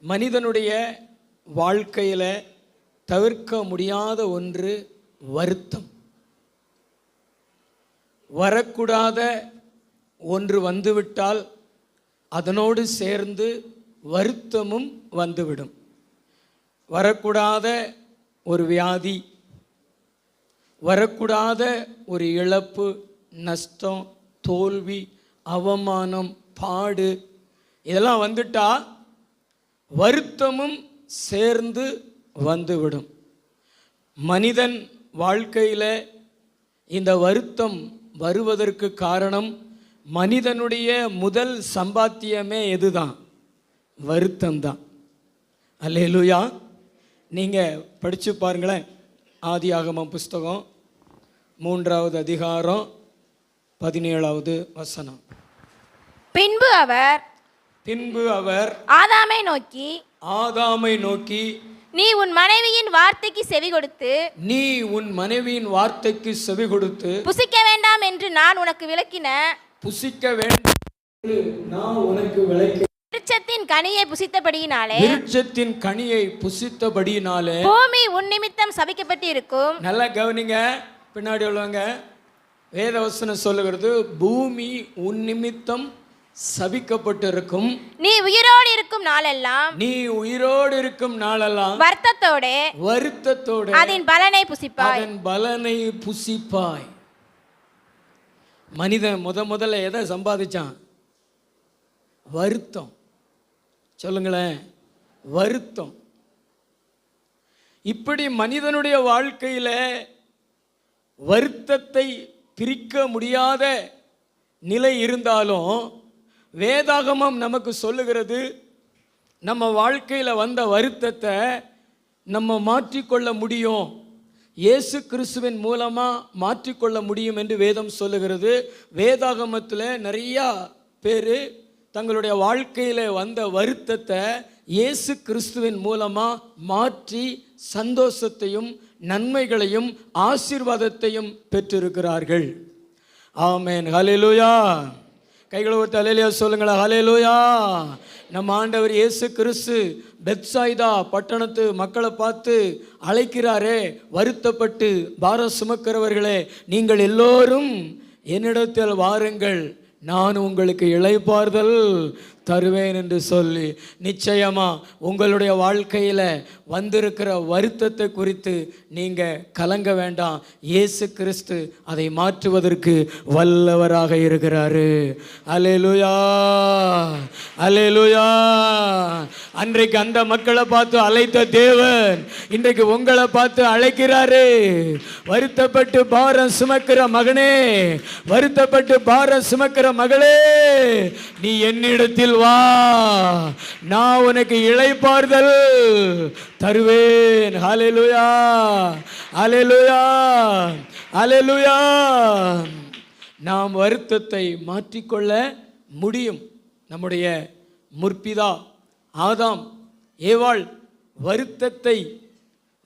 மனிதனுடைய வாழ்க்கையில் தவிர்க்க முடியாத ஒன்று வருத்தம். வரக்கூடாத ஒன்று வந்துவிட்டால் அதனோடு சேர்ந்து வருத்தமும் வந்துவிடும். வரக்கூடாத ஒரு வியாதி, வரக்கூடாத ஒரு இழப்பு, நஷ்டம், தோல்வி, அவமானம், பாடு, இதெல்லாம் வந்துட்டா வருத்தமும் சேர்ந்து வந்துவிடும். மனிதன் வாழ்க்கையில் இந்த வருத்தம் வருவதற்கு காரணம், மனிதனுடைய முதல் சம்பாத்தியமே எதுதான்? வருத்தம்தான். அல்லேலூயா. நீங்கள் படித்து பாருங்களேன். ஆதியாகமம் புஸ்தகம் 3வது அதிகாரம் 17வது வசனம். பின்பு அவர் ஆதாமை நோக்கி நீ உன் மனைவியின் வார்த்தைக்கு செவி கொடுத்து புசிக்க வேண்டாம் என்று நான் உனக்கு விளக்கின விருட்சத்தின் கனியை புசித்தபடியினாலே பூமி உன் நிமித்தம் சபிக்கப்பட்டு இருக்கும். நல்லா கவனிங்க, பின்னாடி உள்ளவங்க. வேதவசனம் சொல்லுகிறது, பூமி உன் நிமித்தம் சபிக்கப்பட்டிருக்கும். நீ உயிரோடு இருக்கும் நாளெல்லாம் வருத்தத்தோடு அதன் பலனை புசிப்பாய். மனிதன் முதல்ல எதை சம்பாதிச்சான்? வருத்தம். சொல்லுங்களேன், வருத்தம். இப்படி மனிதனுடைய வாழ்க்கையில் வருத்தத்தை பிரிக்க முடியாத நிலை இருந்தாலும் வேதாகமம் நமக்கு சொல்லுகிறது, நம்ம வாழ்க்கையில் வந்த வருத்தத்தை நம்ம மாற்றிக்கொள்ள முடியும், இயேசு கிறிஸ்துவின் மூலமாக மாற்றிக்கொள்ள முடியும் என்று வேதம் சொல்லுகிறது. வேதாகமத்தில் நிறையா பேர் தங்களுடைய வாழ்க்கையில் வந்த வருத்தத்தை இயேசு கிறிஸ்துவின் மூலமாக மாற்றி சந்தோஷத்தையும் நன்மைகளையும் ஆசீர்வாதத்தையும் பெற்றிருக்கிறார்கள். ஆமென். ஹல்லேலூயா. கைகளை ஒருத்த ஹல்லேலூயா சொல்லுங்களா. ஹல்லேலூயா. நம்ம ஆண்டவர் இயேசு கிறிஸ்து பெத்சாய்தா பட்டணத்து மக்களை பார்த்து அழைக்கிறாரே, வருத்தப்பட்டு பாரம் சுமக்கிறவர்களே, நீங்கள் எல்லோரும் என்னிடத்தில் வாருங்கள், நான் உங்களுக்கு இளைப்பாறுதல் தருவேன் என்று சொல்லி, நிச்சயமா உங்களுடைய வாழ்க்கையில் வந்திருக்கிற வருத்தத்தை குறித்து நீங்கள் கலங்க வேண்டாம். இயேசு கிறிஸ்து அதை மாற்றுவதற்கு வல்லவராக இருக்கிறாரு. அல்லேலூயா, அல்லேலூயா. அன்றைக்கு அந்த மக்களை பார்த்து அழைத்த தேவன் இன்றைக்கு உங்களை பார்த்து அழைக்கிறாரு. வருத்தப்பட்டு பாரம் சுமக்கிற மகனே, வருத்தப்பட்டு பாரம் சுமக்கிற மகளே, நீ என்னிடத்தில் வா, நான் உனக்கு இளைப்பாறுதல் தருவேன். ஹல்லேலூயா, ஹல்லேலூயா, ஹல்லேலூயா. நாம் வருத்தத்தை மாற்றிக்கொள்ள முடியும். நம்முடைய முற்பிதா ஆதாம் ஏவாள் வருத்தத்தை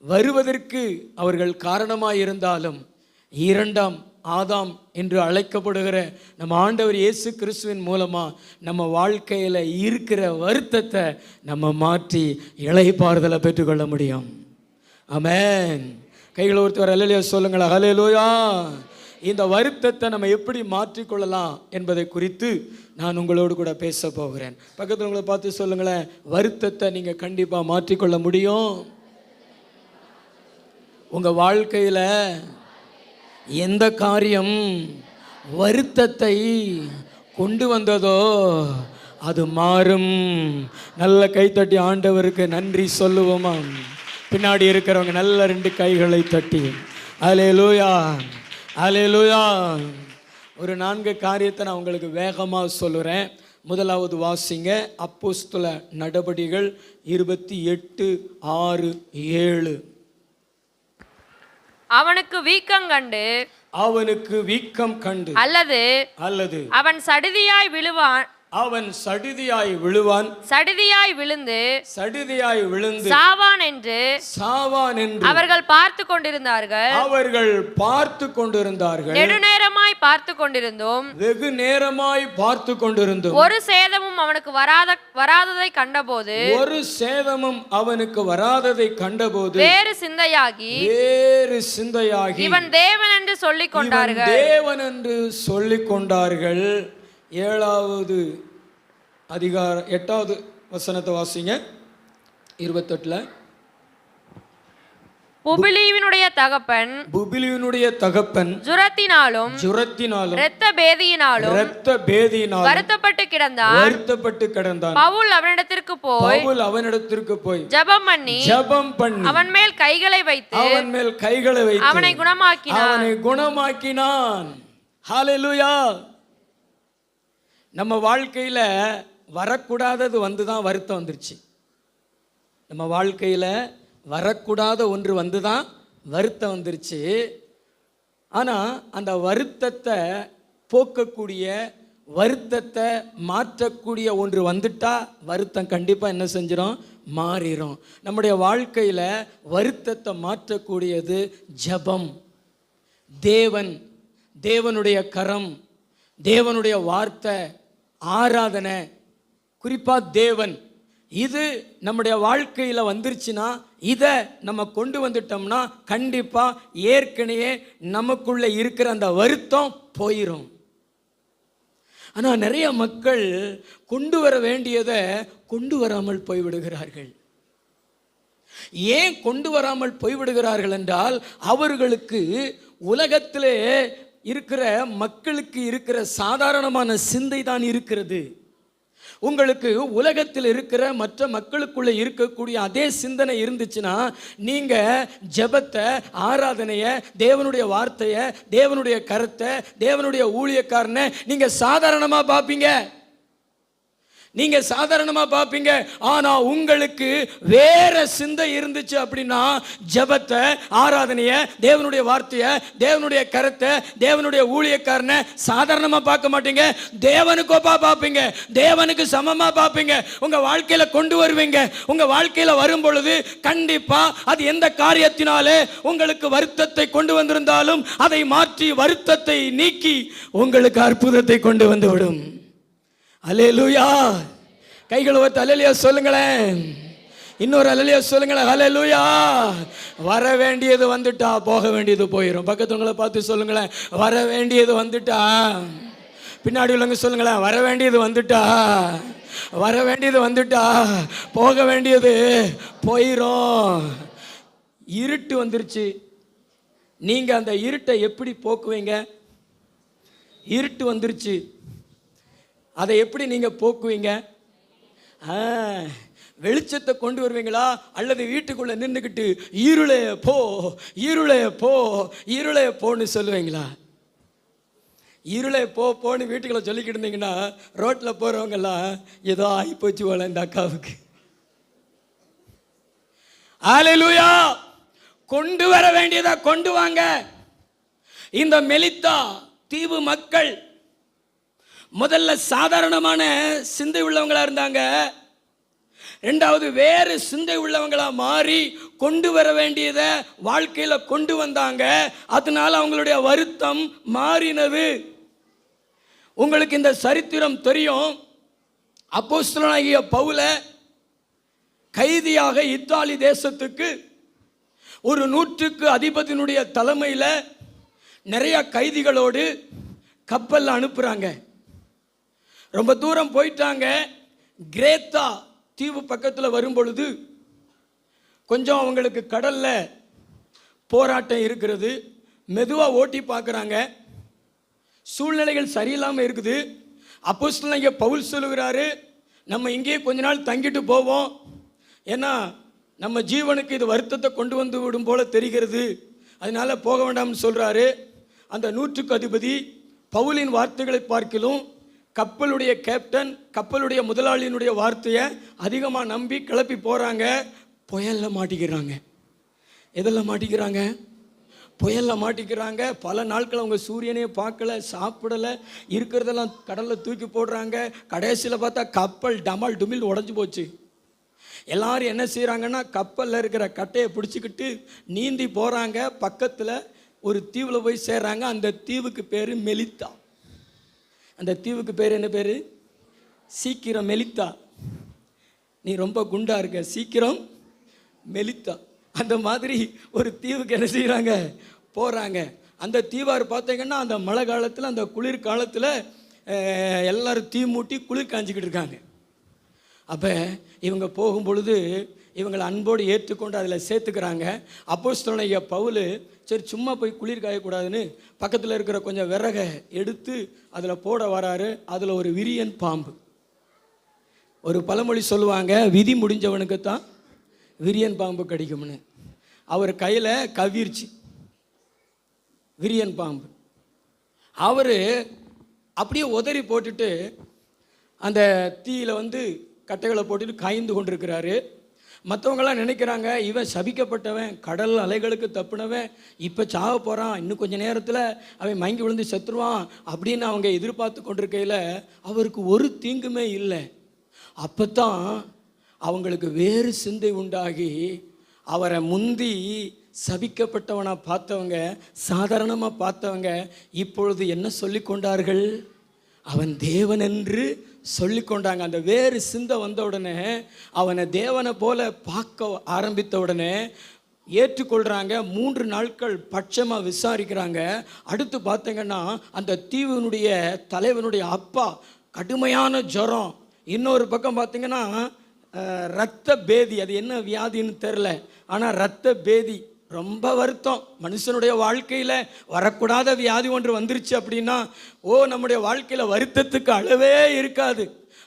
வருவதற்கு அவர்கள் காரணமாயிருந்தாலும், இரண்டாம் ஆதாம் என்று அழைக்கப்படுகிற நம்ம ஆண்டவர் இயேசு கிறிஸ்துவின் மூலமாக நம்ம வாழ்க்கையில் இருக்கிற வருத்தத்தை நம்ம மாற்றி இளைப்பாறுதலை பெற்றுக்கொள்ள முடியும். ஆமென். கைகளை ஒருத்தர் அல்லேலூயா சொல்லுங்களா. ஹல்லேலூயா. இந்த வருத்தத்தை நம்ம எப்படி மாற்றிக்கொள்ளலாம் என்பதை குறித்து நான் உங்களோடு கூட பேச போகிறேன். பக்கத்தில் உங்களை பார்த்து சொல்லுங்களேன், வருத்தத்தை நீங்கள் கண்டிப்பாக மாற்றிக்கொள்ள முடியும். உங்கள் வாழ்க்கையில் எந்த காரியம் வருத்தத்தை கொண்டு வந்ததோ அது மாறும். நல்ல கைத்தட்டி ஆண்டவருக்கு நன்றி சொல்லுவோமா? பின்னாடி இருக்கிறவங்க நல்ல 2 கைகளை தட்டி அல்லேலூயா, அல்லேலூயா. ஒரு 4 காரியத்தை நான் உங்களுக்கு வேகமாக சொல்லுறேன். முதலாவது வாசிங்க, அப்போஸ்தல நடபடிகள் 28:6-7. அவனுக்கு வீக்கம் கண்டு அல்லது அவன் சடுதியாய் அவன் சடுதியாய் விழுவான், சடுதியாய் விழுந்து சடுதியாய் விழுந்து சாவான் என்று அவர்கள் பார்த்து கொண்டிருந்தார்கள். நெடுநேரமாய் பார்த்து கொண்டிருந்தோம், வெகு நேரமாய் பார்த்து கொண்டிருந்தோம். ஒரு சேதமும் அவனுக்கு வராததை கண்டபோது வேறு சிந்தையாகி இவன் தேவன் என்று சொல்லிக் கொண்டார்கள். 7வது அதிகாரம் 8வது வசனத்தை வாசிங்க. 28 புபிலியுனுடைய தகப்பன் ஜுரத்தினாலும் இரத்த பேதியினாலும் வருத்தப்பட்டு கிடந்தான். பவுல் அவனிடத்திற்கு போய் ஜெபம் பண்ணி அவன் மேல் கைகளை வைத்து அவனை குணமாக்கினான். ஹல்லேலூயா. நம்ம வாழ்க்கையில வரக்கூடாதது வந்துதான் வருத்தம் வந்துருச்சு. நம்ம வாழ்க்கையில வரக்கூடாத ஒன்று வந்துதான் வருத்தம் வந்துருச்சு. ஆனால் அந்த வருத்தத்தை போக்கக்கூடிய, வருத்தத்தை மாற்றக்கூடிய ஒன்று வந்துட்டா வருத்தம் கண்டிப்பாக என்ன செஞ்சிடும்? மாறிடும். நம்முடைய வாழ்க்கையில் வருத்தத்தை மாற்றக்கூடியது ஜெபம், தேவனுடைய கரம், தேவனுடைய வார்த்தை, ஆராதனை, குறிப்பாக தேவன். இது நம்முடைய வாழ்க்கையில் வந்துருச்சுன்னா, இதை நம்ம கொண்டு வந்துட்டோம்னா கண்டிப்பாக ஏற்கனவே நமக்குள்ளே இருக்கிற அந்த வருத்தம் போயிடும். ஆனால் நிறைய மக்கள் கொண்டு வர வேண்டியதை கொண்டு வராமல் போய்விடுகிறார்கள். ஏன் கொண்டு வராமல் போய்விடுகிறார்கள் என்றால், அவர்களுக்கு உலகத்திலே இருக்கிற மக்களுக்கு இருக்கிற சாதாரணமான சிந்தை தான் இருக்கிறது. உங்களுக்கு உலகத்தில் இருக்கிற மற்ற மக்களுக்குள்ள இருக்கக்கூடிய அதே சிந்தனை இருந்துச்சுன்னா, நீங்க ஜெபத்தை, ஆராதனையை, தேவனுடைய வார்த்தையை, தேவனுடைய கருத்தை, தேவனுடைய ஊழியக்காரனை நீங்க சாதாரணமா பார்ப்பீங்க. ஆனா உங்களுக்கு வேற சிந்தை இருந்துச்சு அப்படின்னா, ஜெபத்தை, ஆராதனையை, தேவனுடைய வார்த்தையை, தேவனுடைய கருத்தை, தேவனுடைய ஊழியக்காரனை சாதாரணமா பார்க்க மாட்டீங்க, தேவனுக்கோப்பா பார்ப்பீங்க, தேவனுக்கு சமமா பார்ப்பீங்க. உங்க வாழ்க்கையில கொண்டு வருவீங்க. உங்க வாழ்க்கையில வரும் பொழுது கண்டிப்பா அது எந்த காரியத்தினாலே உங்களுக்கு வருத்தத்தை கொண்டு வந்திருந்தாலும் அதை மாற்றி வருத்தத்தை நீக்கி உங்களுக்கு அற்புதத்தை கொண்டு வந்து விடும். அல்லேலூயா. கைகளை வைத்து அல்லேலூயா சொல்லுங்களேன். இன்னொரு அல்லேலூயா சொல்லுங்களேன். அல்லேலூயா. வர வேண்டியது வந்துட்டா போக வேண்டியது போயிடும். பக்கத்துவங்களை பார்த்து சொல்லுங்களேன், வர வேண்டியது வந்துட்டா. பின்னாடி உள்ளவங்க சொல்லுங்களேன், வர வேண்டியது வந்துட்டா போக வேண்டியது போயிடும். இருட்டு வந்துருச்சு. நீங்க அந்த இருட்டை எப்படி போக்குவீங்க? இருட்டு வந்துருச்சு, அதை எப்படி நீங்க போக்குவீங்க? வெளிச்சத்தை கொண்டு வருவீங்களா, அல்லது வீட்டுக்குள்ள நின்றுக்கிட்டு இருளே போன்னு சொல்லுவீங்களா? இருளே போன்னு வீட்டுக்குள்ள சொல்லிக்கிட்டு இருந்தீங்கன்னா, ரோட்ல போறவங்கெல்லாம் ஏதோ ஆகிப்போச்சு போல இந்த அக்காவுக்கு. ஹல்லேலூயா. கொண்டு வர வேண்டியதா கொண்டு வாங்க. இந்த மெலித்தா தீவு மக்கள் முதல்ல சாதாரணமான சிந்தை உள்ளவங்களா இருந்தாங்க. ரெண்டாவது வேறு சிந்தை உள்ளவங்களா மாறி கொண்டு வர வேண்டியதை வாழ்க்கையில கொண்டு வந்தாங்க. அதனால அவங்களுடைய வருத்தம் மாறினது. உங்களுக்கு இந்த சரித்திரம் தெரியும். அப்போஸ்தலனாகிய பவுலை கைதியாக இத்தாலி தேசத்துக்கு ஒரு 100க்கு அதிபதியினுடைய தலைமையில் நிறைய கைதிகளோடு கப்பல் அனுப்புறாங்க. ரொம்ப தூரம் போயிட்டாங்க. கிரேத்தா தீவு பக்கத்தில் வரும் பொழுது கொஞ்சம் அவங்களுக்கு கடல்ல போராட்டம் இருக்கிறது. மெதுவாக ஓட்டி பார்க்குறாங்க. சூழ்நிலைகள் சரியில்லாமல் இருக்குது. அப்போஸ்தலனாகிய பவுல் சொல்லுகிறாரு, நம்ம இங்கேயே கொஞ்ச நாள் தங்கிட்டு போவோம், ஏன்னா நம்ம ஜீவனுக்கு இது வருத்தத்தை கொண்டு வந்து விடும் போல தெரிகிறது, அதனால போக வேண்டாம்னு சொல்றாரு. அந்த 100க்கு அதிபதி பவுலின் வார்த்தைகளை பார்க்கிலும் கப்பலுடைய கேப்டன், கப்பலுடைய முதலாளியினுடைய வார்த்தையை அதிகமாக நம்பி கிளப்பி போகிறாங்க. புயலில் மாட்டிக்கிறாங்க. எதெல்லாம் மாட்டிக்கிறாங்க? புயலில் மாட்டிக்கிறாங்க. பல நாட்கள் அவங்க சூரியனையே பார்க்கல, சாப்பிடலை, இருக்கிறதெல்லாம் கடலில் தூக்கி போடுறாங்க. கடைசியில் பார்த்தா கப்பல் டமால் டுமில் உடஞ்சி போச்சு. எல்லாரும் என்ன செய்கிறாங்கன்னா, கப்பலில் இருக்கிற கட்டையை பிடிச்சிக்கிட்டு நீந்தி போகிறாங்க. பக்கத்தில் ஒரு தீவில் போய் சேர்றாங்க. அந்த தீவுக்கு பேர் மெலித்தா. அந்த தீவுக்கு பேர் என்ன பேர்? சீக்கிரம் மெலித்தா. நீ ரொம்ப குண்டா இருக்க, சீக்கிரம் மெலித்தா. அந்த மாதிரி ஒரு தீவுக்கு என்ன செய்கிறாங்க, போகிறாங்க. அந்த தீவார் பார்த்தீங்கன்னா அந்த மழை காலத்தில், அந்த குளிர் காலத்தில் எல்லோரும் தீ மூட்டி குளிர் காஞ்சிக்கிட்டு இருக்காங்க. அப்போ இவங்க போகும் பொழுது இவங்களை அன்போடு ஏற்றுக்கொண்டு அதில் சேர்த்துக்கிறாங்க. அப்போஸ்தலனாகிய பவுல் சரி சும்மா போய் குளிர் காயக்கூடாதுன்னு பக்கத்தில் இருக்கிற கொஞ்சம் விறகை எடுத்து அதில் போட வராரு. அதில் ஒரு விரியன் பாம்பு. ஒரு பழமொழி சொல்லுவாங்க, விதி முடிஞ்சவனுக்கு தான் விரியன் பாம்பு கடிக்கும்னு. அவர் கையில் கவிர்ச்சி விரியன் பாம்பு. அவர் அப்படியே உதறி போட்டுட்டு அந்த தீயில் வந்து கட்டைகளை போட்டுட்டு காய்ந்து கொண்டிருக்கிறாரு. மற்றவங்களாம் நினைக்கிறாங்க, இவன் சபிக்கப்பட்டவன், கடல் அலைகளுக்கு தப்புனவன், இப்போ சாக போகிறான், இன்னும் கொஞ்சம் நேரத்தில் அவன் மயங்கி விழுந்து செத்துருவான் அப்படின்னு அவங்க எதிர்பார்த்து கொண்டிருக்கையில் அவருக்கு ஒரு தீங்குமே இல்லை. அப்போ தான் அவங்களுக்கு வேறு சிந்தை உண்டாகி அவரை முந்தி சபிக்கப்பட்டவனாக பார்த்தவங்க, சாதாரணமாக பார்த்தவங்க இப்பொழுது என்ன சொல்லி கொண்டார்கள்? அவன் தேவன் என்று சொல்லி கொண்டாங்க. அந்த வேறு சிந்தை வந்த உடனே அவனை தேவனை போல பார்க்க ஆரம்பித்த உடனே ஏற்றுக்கொள்கிறாங்க. 3 நாட்கள் பட்சமாக விசாரிக்கிறாங்க. அடுத்து பார்த்தீங்கன்னா அந்த தீவினுடைய தலைவனுடைய அப்பா கடுமையான ஜுரம். இன்னொரு பக்கம் பார்த்தீங்கன்னா இரத்த பேதி. அது என்ன வியாதின்னு தெரில, ஆனால் இரத்த பேதி. ரொம்ப வருத்தம். மனுஷனுடைய வாழ்க்கையில் வரக்கூடாத வியாதி ஒன்று வந்துருச்சு அப்படின்னா நம்முடைய வாழ்க்கையில் வருத்தத்துக்கு அளவே இருக்காது.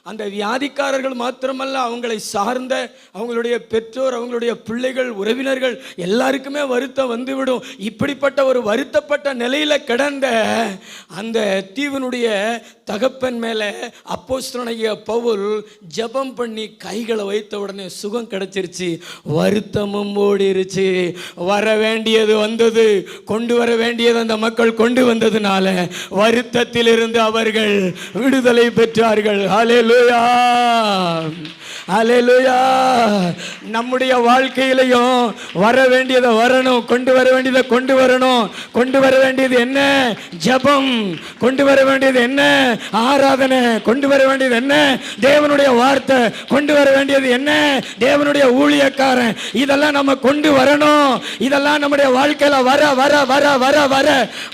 அந்த வியாதிக்காரர்கள் மாத்திரமல்ல, அவங்களை சார்ந்த அவங்களுடைய பெற்றோர், அவங்களுடைய பிள்ளைகள், உறவினர்கள் எல்லாருக்குமே வருத்தம் வந்துவிடும். இப்படிப்பட்ட ஒரு வருத்தப்பட்ட நிலையில் கிடந்த அந்த தீவினுடைய தகப்பன் மேலே அப்போஸ்தலனாகிய பவுல் ஜெபம் பண்ணி கைகளை வைத்த உடனே சுகம் கிடைச்சிருச்சு, வருத்தமும் ஓடிருச்சு. வர வேண்டியது வந்தது, கொண்டு வர வேண்டியது அந்த மக்கள் கொண்டு வந்ததுனால வருத்தத்திலிருந்து அவர்கள் விடுதலை பெற்றார்கள். ஹல்லேலூயா, ஹல்லேலூயா. நம்முடைய வாழ்க்கையிலையும் வர வேண்டியதை வரணும், கொண்டு வர வேண்டியதை கொண்டு வரணும். கொண்டு வர வேண்டியது என்ன? ஜெபம். கொண்டு வர வேண்டியது என்ன? ஆராதனை. கொண்டு வர வேண்டியது என்ன? தேவனுடைய வார்த்தை. கொண்டு வர வேண்டியது என்ன? தேவனுடைய ஊழியக்காரன். இதெல்லாம் நம்ம கொண்டு வரணும். இதெல்லாம் நம்முடைய வாழ்க்கையில வர வர வர வர வர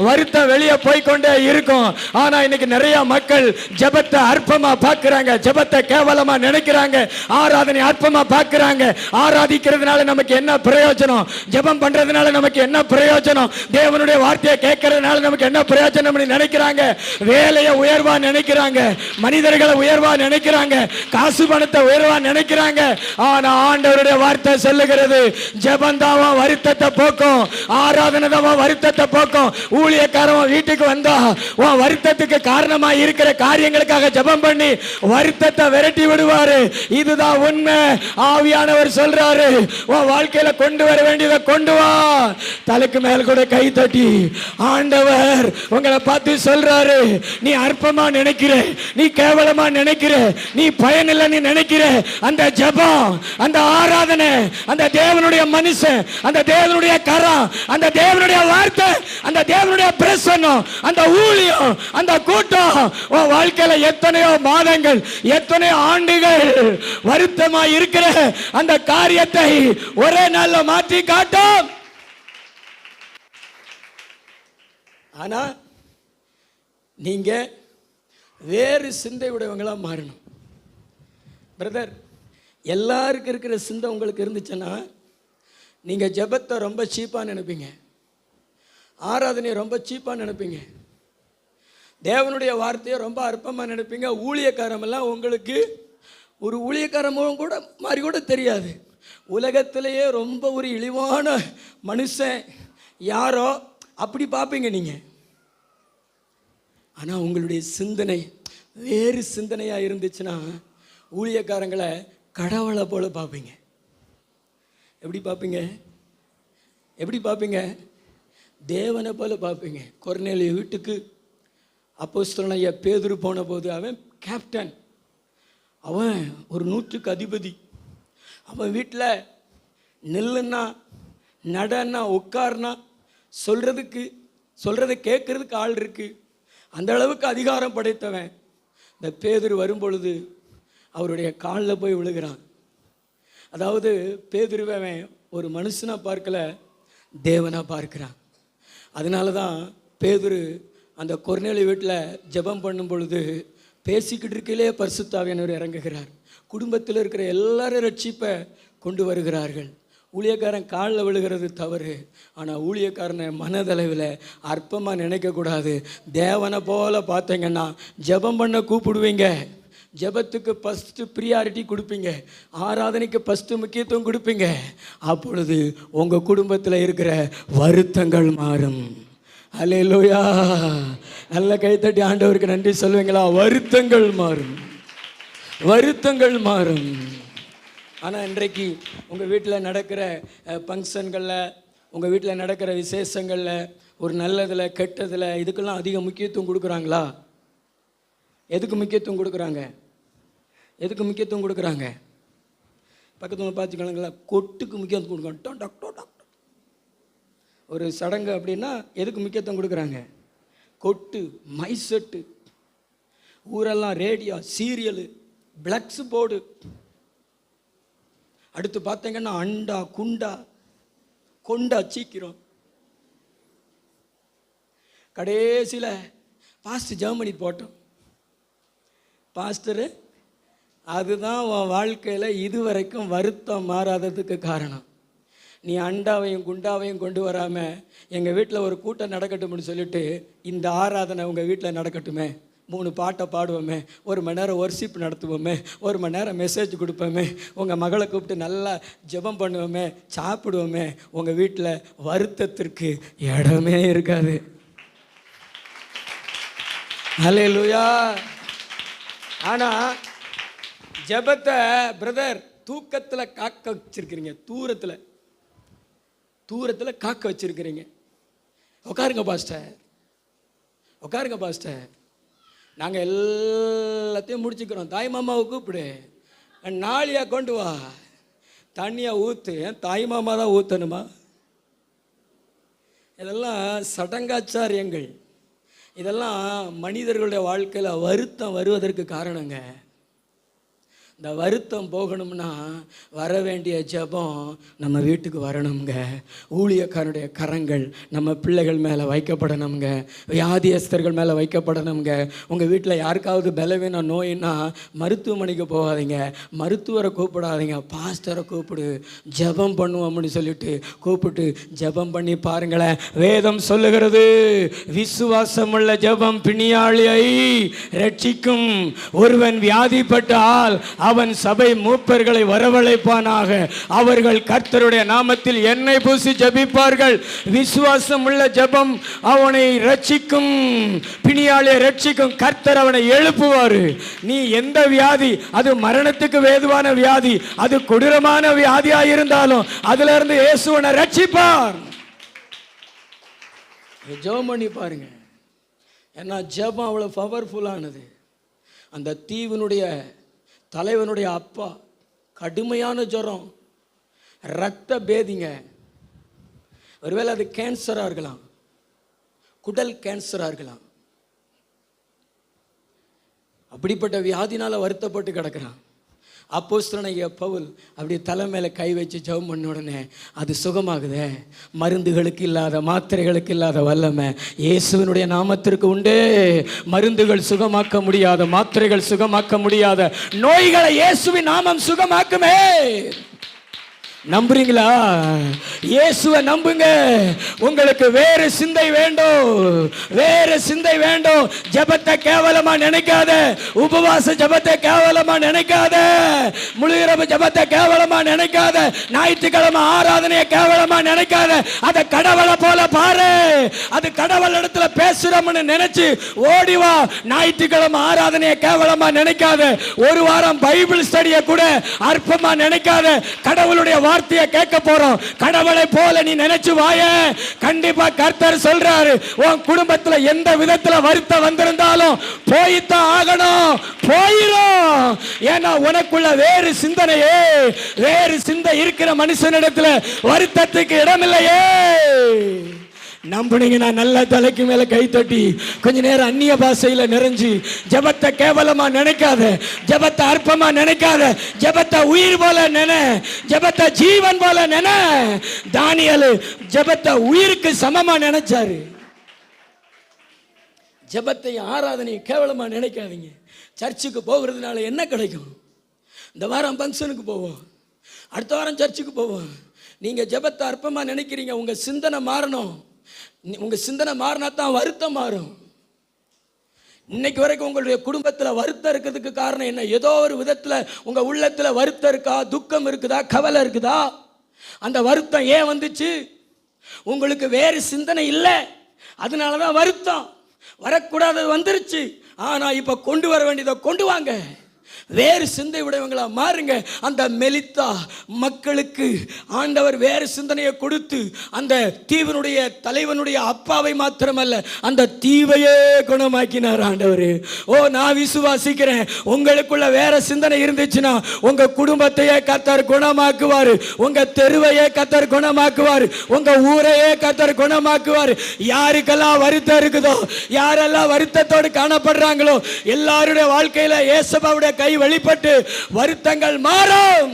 வருத்தம் வெளியே போய்கொண்டே இருக்கும். ஆனா இன்னைக்கு நிறைய மக்கள் ஜெபத்தை அற்பமா பார்க்கிறாங்க, ஜெபத்தை கேவலமா நினைக்கிறாங்க, ஆராதனை அற்பமா பார்க்கிறாங்க. ஆராதிக்கிறதுனால நமக்கு என்ன பிரயோஜனம்? ஜெபம் பண்றதுனால நமக்கு என்ன பிரயோஜனம்? தேவனுடைய வார்த்தையை கேட்கறதுனால நமக்கு என்ன பிரயோஜனம் நினைக்கிறாங்க. வேலையை உயர்வா நினைக்கிறாங்க, மனிதர்களை உயர்வா நினைக்கிறாங்க, காசு பணத்தை உயர்வா நினைக்கிறாங்க. ஆனா ஆண்டவருடைய வார்த்தை சொல்லுகிறது, ஜெபம் தான் வருத்தத்தை போக்கும், ஆராதனை தான் வருத்தத்தை போக்கும். ஊழியக்காரன் வீட்டுக்கு வந்தா உன் வருத்தத்துக்கு காரணமா இருக்கிற காரியங்களுக்காக ஜெபம் பண்ணி வருத்தத்தை விரட்டி விடுவாரு. இதுதான் உண்மை. ஆவியானவர் சொல்றாரு, உன் வாழ்க்கையில கொண்டு வர வேண்டியதை கொண்டு வா. தலைக்கு மேல் கூட கை தட்டி ஆண்டவர் உங்களை பார்த்து சொல்றாரு, நீ அற்பமா நினைக்கிற, நீ கேவலமா நினைக்கிற, நீ பயனில்லை நீ நினைக்கிற அந்த ஜெபம், அந்த ஆராதனை, அந்த தேவனுடைய மனுஷன், அந்த தேவனுடைய கரம், அந்த தேவனுடைய வார்த்தை, அந்த தேவனுடைய பிரசன்னம், அந்த ஊழியம், அந்த கூட்டம் உன் வாழ்க்கையில எத்தனையோ மாதங்கள், எத்தனையோ ஆண்டுகள் வருத்தமா இருக்கிற அந்த காரியத்தை ஒரே நாள்ல மாற்றி காட்டும். ஆனா நீங்க வேறு சிந்தை உடையவங்களா மாறணும். பிரதர், எல்லாருக்கும் இருக்கிற சிந்தை உங்களுக்கு இருந்துச்சுன்னா நீங்க ஜெபத்தை ரொம்ப சீப்பா நினைப்பீங்க, ஆராதனையை ரொம்ப சீப்பா நினைப்பீங்க, தேவனுடைய வார்த்தையை ரொம்ப அற்பமாக நினைப்பீங்க. ஊழியக்காரமெல்லாம் உங்களுக்கு ஒரு ஊழியக்காரமும் கூட மாதிரி கூட தெரியாது. உலகத்திலேயே ரொம்ப ஒரு இழிவான மனுஷன் யாரோ அப்படி பார்ப்பீங்க நீங்கள். ஆனால் உங்களுடைய சிந்தனை வேறு சிந்தனையாக இருந்துச்சுன்னா ஊழியக்காரங்களை கடவுளை போல பார்ப்பீங்க. எப்படி பார்ப்பீங்க? எப்படி பார்ப்பீங்க? தேவனை போல பார்ப்பீங்க. கொர்நேலிய வீட்டுக்கு அப்போஸ்தலனாகிய பேதுரு போன போது அவன் கேப்டன், அவன் ஒரு 100க்கு அதிபதி. அவன் வீட்டில் நில்லுன்னா, நடன்னா, உட்கார்னா, சொல்கிறத கேட்கறதுக்கு ஆள் இருக்கு. அந்த அளவுக்கு அதிகாரம் படைத்தவன். இந்த பேதுரு வரும்பொழுது அவருடைய காலில் போய் விழுகிறான். அதாவது பேதுருவை அவன் ஒரு மனுஷனாக பார்க்கல, தேவனாக பார்க்கிறான். அதனால தான் பேதுரு அந்த கொர்நேலிய வீட்டில் ஜெபம் பண்ணும் பொழுது பேசிக்கிட்டு இருக்கையிலே பரிசுத்த ஆவியானவர் இறங்குகிறார். குடும்பத்தில் இருக்கிற எல்லாரும் ரட்சிப்பை கொண்டு வருகிறார்கள். ஊழியக்காரன் காலில் விழுகிறது தவறு, ஆனால் ஊழியக்காரனை மனதளவில் அற்பமாக நினைக்கக்கூடாது. தேவனை போல பார்த்தீங்கன்னா ஜெபம் பண்ண கூப்பிடுவீங்க, ஜெபத்துக்கு ஃபஸ்ட்டு ப்ரியாரிட்டி கொடுப்பீங்க, ஆராதனைக்கு ஃபஸ்ட்டு முக்கியத்துவம் கொடுப்பீங்க. அப்பொழுது உங்கள் குடும்பத்தில் இருக்கிற வருத்தங்கள் மாறும். அல்லேலூயா! நல்ல கைத்தட்டி ஆண்டவருக்கு நன்றி சொல்லுவீங்களா? வருத்தங்கள் மாறும், வருத்தங்கள் மாறும். ஆனால் இன்றைக்கு உங்கள் வீட்டில் நடக்கிற ஃபங்க்ஷன்களில், உங்கள் வீட்டில் நடக்கிற விசேஷங்களில், ஒரு நல்லதில் கெட்டதில், இதுக்கெல்லாம் அதிக முக்கியத்துவம் கொடுக்குறாங்களா? எதுக்கு முக்கியத்துவம் கொடுக்குறாங்க? எதுக்கு முக்கியத்துவம் கொடுக்குறாங்க? பக்கத்தில் பார்த்துக்கலாங்களா? கொட்டுக்கு முக்கியத்துவம் கொடுக்கணும். டாக்டர் ஒரு சடங்கு அப்படின்னா எதுக்கு முக்கியத்துவம் கொடுக்குறாங்க? கொட்டு, மைசெட்டு, ஊரெல்லாம் ரேடியோ, சீரியலு, பிளக்ஸ் போர்டு, அடுத்து பார்த்தீங்கன்னா அண்டா, குண்டா, கொண்டா சீக்கிரம். கடைசியில் பாஸ்டர் ஜெர்மனி போட்டோம். பாஸ்டரு, அதுதான் உன் வாழ்க்கையில் இதுவரைக்கும் வருத்தம் மாறாததுக்கு காரணம். நீ அண்டாவையும் குண்டாவையும் கொண்டு வராமல் எங்கள் வீட்டில் ஒரு கூட்டம் நடக்கட்டும்னு சொல்லிட்டு இந்த ஆராதனை உங்கள் வீட்டில் நடக்கட்டுமே, 3 பாட்டை பாடுவோமே, 1 மணி நேரம் ஒர்ஷிப் நடத்துவோமே, 1 மணி நேரம் மெசேஜ் கொடுப்போமே, உங்கள் மகளை கூப்பிட்டு நல்லா ஜெபம் பண்ணுவோமே, சாப்பிடுவோமே, உங்கள் வீட்டில் வருத்தத்திற்கு இடமே இருக்காது. அல்லேலூயா! ஆனால் ஜெபத்தை பிரதர் தூக்கத்தில் காக்க வச்சிருக்கிறீங்க, தூரத்தில் காக்க வச்சிருக்கிறீங்க. உட்காருங்க பாஸ்டர், உட்காருங்க பாஸ்டர், நாங்கள் எல்லாத்தையும் முடிச்சுக்கிறோம். தாய் மாமாவை கூப்பிடு, நாளியாக கொண்டு வா, தண்ணியாக ஊற்று. தாய் மாமா தான் ஊற்றணுமா? இதெல்லாம் சடங்காச்சாரியங்கள். இதெல்லாம் மனிதர்களுடைய வாழ்க்கையில் வருத்தம் வருவதற்கு காரணங்க. இந்த வருத்தம் போகணும்னா வர வேண்டிய ஜெபம் நம்ம வீட்டுக்கு வரணுங்க. ஊழியக்காரனுடைய கரங்கள் நம்ம பிள்ளைகள் மேலே வைக்கப்படணுங்க, வியாதியஸ்தர்கள் மேலே வைக்கப்படணுங்க. உங்கள் வீட்டில் யாருக்காவது பலவீனம் நோயின்னா மருத்துவமனைக்கு போகாதீங்க, மருத்துவரை கூப்பிடாதீங்க, பாஸ்டரை கூப்பிடு, ஜெபம் பண்ணுவோம்னு சொல்லிட்டு கூப்பிட்டு ஜெபம் பண்ணி பாருங்களேன். வேதம் சொல்லுகிறது, விசுவாசமுள்ள ஜெபம் பிணியாளியை ரட்சிக்கும். ஒருவன் வியாதிப்பட்டால் அவன் சபை மூப்பர்களை வரவழைப்பானாக, அவர்கள் கர்த்தருடைய நாமத்தில் எண்ணெய் பூசி ஜெபிப்பார்கள். விசுவாசம் உள்ள ஜெபம் அவனை ரட்சிக்கும், பிணியாளியை ரட்சிக்கும். கர்த்தர் அவனை எழுப்புவார். நீ எந்த வியாதி, அது மரணத்துக்கு வேதுவான வியாதி, அது கொடூரமான வியாதியாக இருந்தாலும் அதுல இருந்து இயேசுவனை ரட்சிப்பார். ஜெபம் பண்ணி பாருங்க. ஏன்னா ஜெபம் அவ்வளவு பவர்ஃபுல்லானது. அந்த தீவினுடைய தலைவனுடைய அப்பா கடுமையான ஜுரம், இரத்த பேதிங்க. ஒருவேளை அது கேன்சராக இருக்கலாம், குடல் கேன்சராக இருக்கலாம். அப்படிப்பட்ட வியாதினால் வருத்தப்பட்டு கிடக்கிறான். அப்போஸ்தலனாகிய பவுல் அப்படி தலை மேலே கை வச்சு ஜெபம் பண்ண உடனே அது சுகமாகுதே. மருந்துகளுக்கு இல்லாத, மாத்திரைகளுக்கு இல்லாத வல்லமை இயேசுவினுடைய நாமத்திற்கு உண்டு. மருந்துகள் சுகமாக்க முடியாத, மாத்திரைகள் சுகமாக்க முடியாத நோய்களை இயேசுவின் நாமம் சுகமாக்குமே. நம்புறீங்களா? இயேசுவை நம்புங்க. உங்களுக்கு வேறு சிந்தை வேண்டும், வேறு சிந்தை வேண்டும். ஜெபத்தை கேவலமா நினைக்காத, உபவாச ஜெபத்தை கேவலமா நினைக்காத, முழு இரவு ஜெபத்தை கேவலமா நினைக்காத, ஞாயிற்றுக்கிழமை ஆராதனையை கேவலமா நினைக்காத, அதை கடவுளை போல பாரு. அது கடவுள் இடத்துல பேசுறோம்னு நினைச்சு ஓடி வா. ஞாயிற்றுக்கிழமை ஆராதனையை கேவலமா நினைக்காத. ஒரு வாரம் பைபிள் ஸ்டடியை கூட அற்பமா நினைக்காத. கடவுளுடைய வார்த்தையை கேட்க போறோம். கடவுளை போல நீ நினைச்சு வாய. கண்டிப்பா கர்த்தர் சொல்றாரு, உன் குடும்பத்துல எந்த விதத்துல வருத்தம் வந்திருந்தாலும் போய்தான் ஆகணும், போயிரும். ஏன்னா உனக்குள்ள வேறு சிந்தனையே, வேறு சிந்தை இருக்கிற மனுஷனிடத்துல வருத்தத்துக்கு இடமில்லையே. நம்புனீங்கன்னா நல்ல தலைக்கு மேல கை தட்டி கொஞ்ச நேரம் அந்நிய பாஷையில நிறைஞ்சு ஜெபத்தை கேவலமா நினைக்காத, ஜெபத்தை அற்பமா நினைக்காத, ஜெபத்தை உயிர் போல நினை, ஜெபத்தை ஜீவன் போல நினை. தானியேல் ஜெபத்தை உயிருக்கு சமமா நினைச்சாரு. ஜெபத்தை ஆராதனை கேவலமா நினைக்காதீங்க. சர்ச்சுக்கு போகிறதுனால என்ன கிடைக்கும்? இந்த வாரம் ஃபங்க்ஷனுக்கு போவோம், அடுத்த வாரம் சர்ச்சுக்கு போவோம். நீங்க ஜெபத்தை அற்பமா நினைக்கிறீங்க. உங்க சிந்தனை மாறணும். உங்க சிந்தனை மாறினா தான் வருத்தம் மாறும். இன்னைக்கு வரைக்கும் உங்களுடைய குடும்பத்தில் வருத்தம் இருக்கிறதுக்கு காரணம் என்ன? ஏதோ ஒரு விதத்தில் உங்க உள்ளத்துல வருத்தம் இருக்கா, துக்கம் இருக்குதா, கவலை இருக்குதா? அந்த வருத்தம் ஏன் வந்துச்சு? உங்களுக்கு வேறு சிந்தனை இல்லை, அதனாலதான் வருத்தம். வரக்கூடாதது வந்துருச்சு. ஆனா இப்ப கொண்டு வர வேண்டியதை கொண்டு வாங்க. வேறு சிந்தை உடையவங்களா மாறுங்க. அந்த மெலித்தா மக்களுக்கு ஆண்டவர் வேறு சிந்தனையை கொடுத்து அந்த தீவனுடைய தலைவனுடைய அப்பாவை மாத்திரமல்ல, அந்த தீவையே குணமாக்கினார் ஆண்டவர். ஓ, நான் விசுவாசிக்கிறேன், உங்களுக்குள்ள வேற சிந்தனை இருந்துச்சுன்னா உங்க குடும்பத்தையே கர்த்தர் குணமாக்குவார், உங்க தெருவையே கர்த்தர் குணமாக்குவார், உங்க ஊரையே கர்த்தர் குணமாக்குவார். யாருக்கெல்லாம் வருத்தம் இருக்குதோ, யாரெல்லாம் வருத்தத்தோடு காணப்படுறாங்களோ, எல்லாருடைய வாழ்க்கையில இயேசுவுடைய கை வெளிப்பட்டு வருத்தங்கள் மாறும்.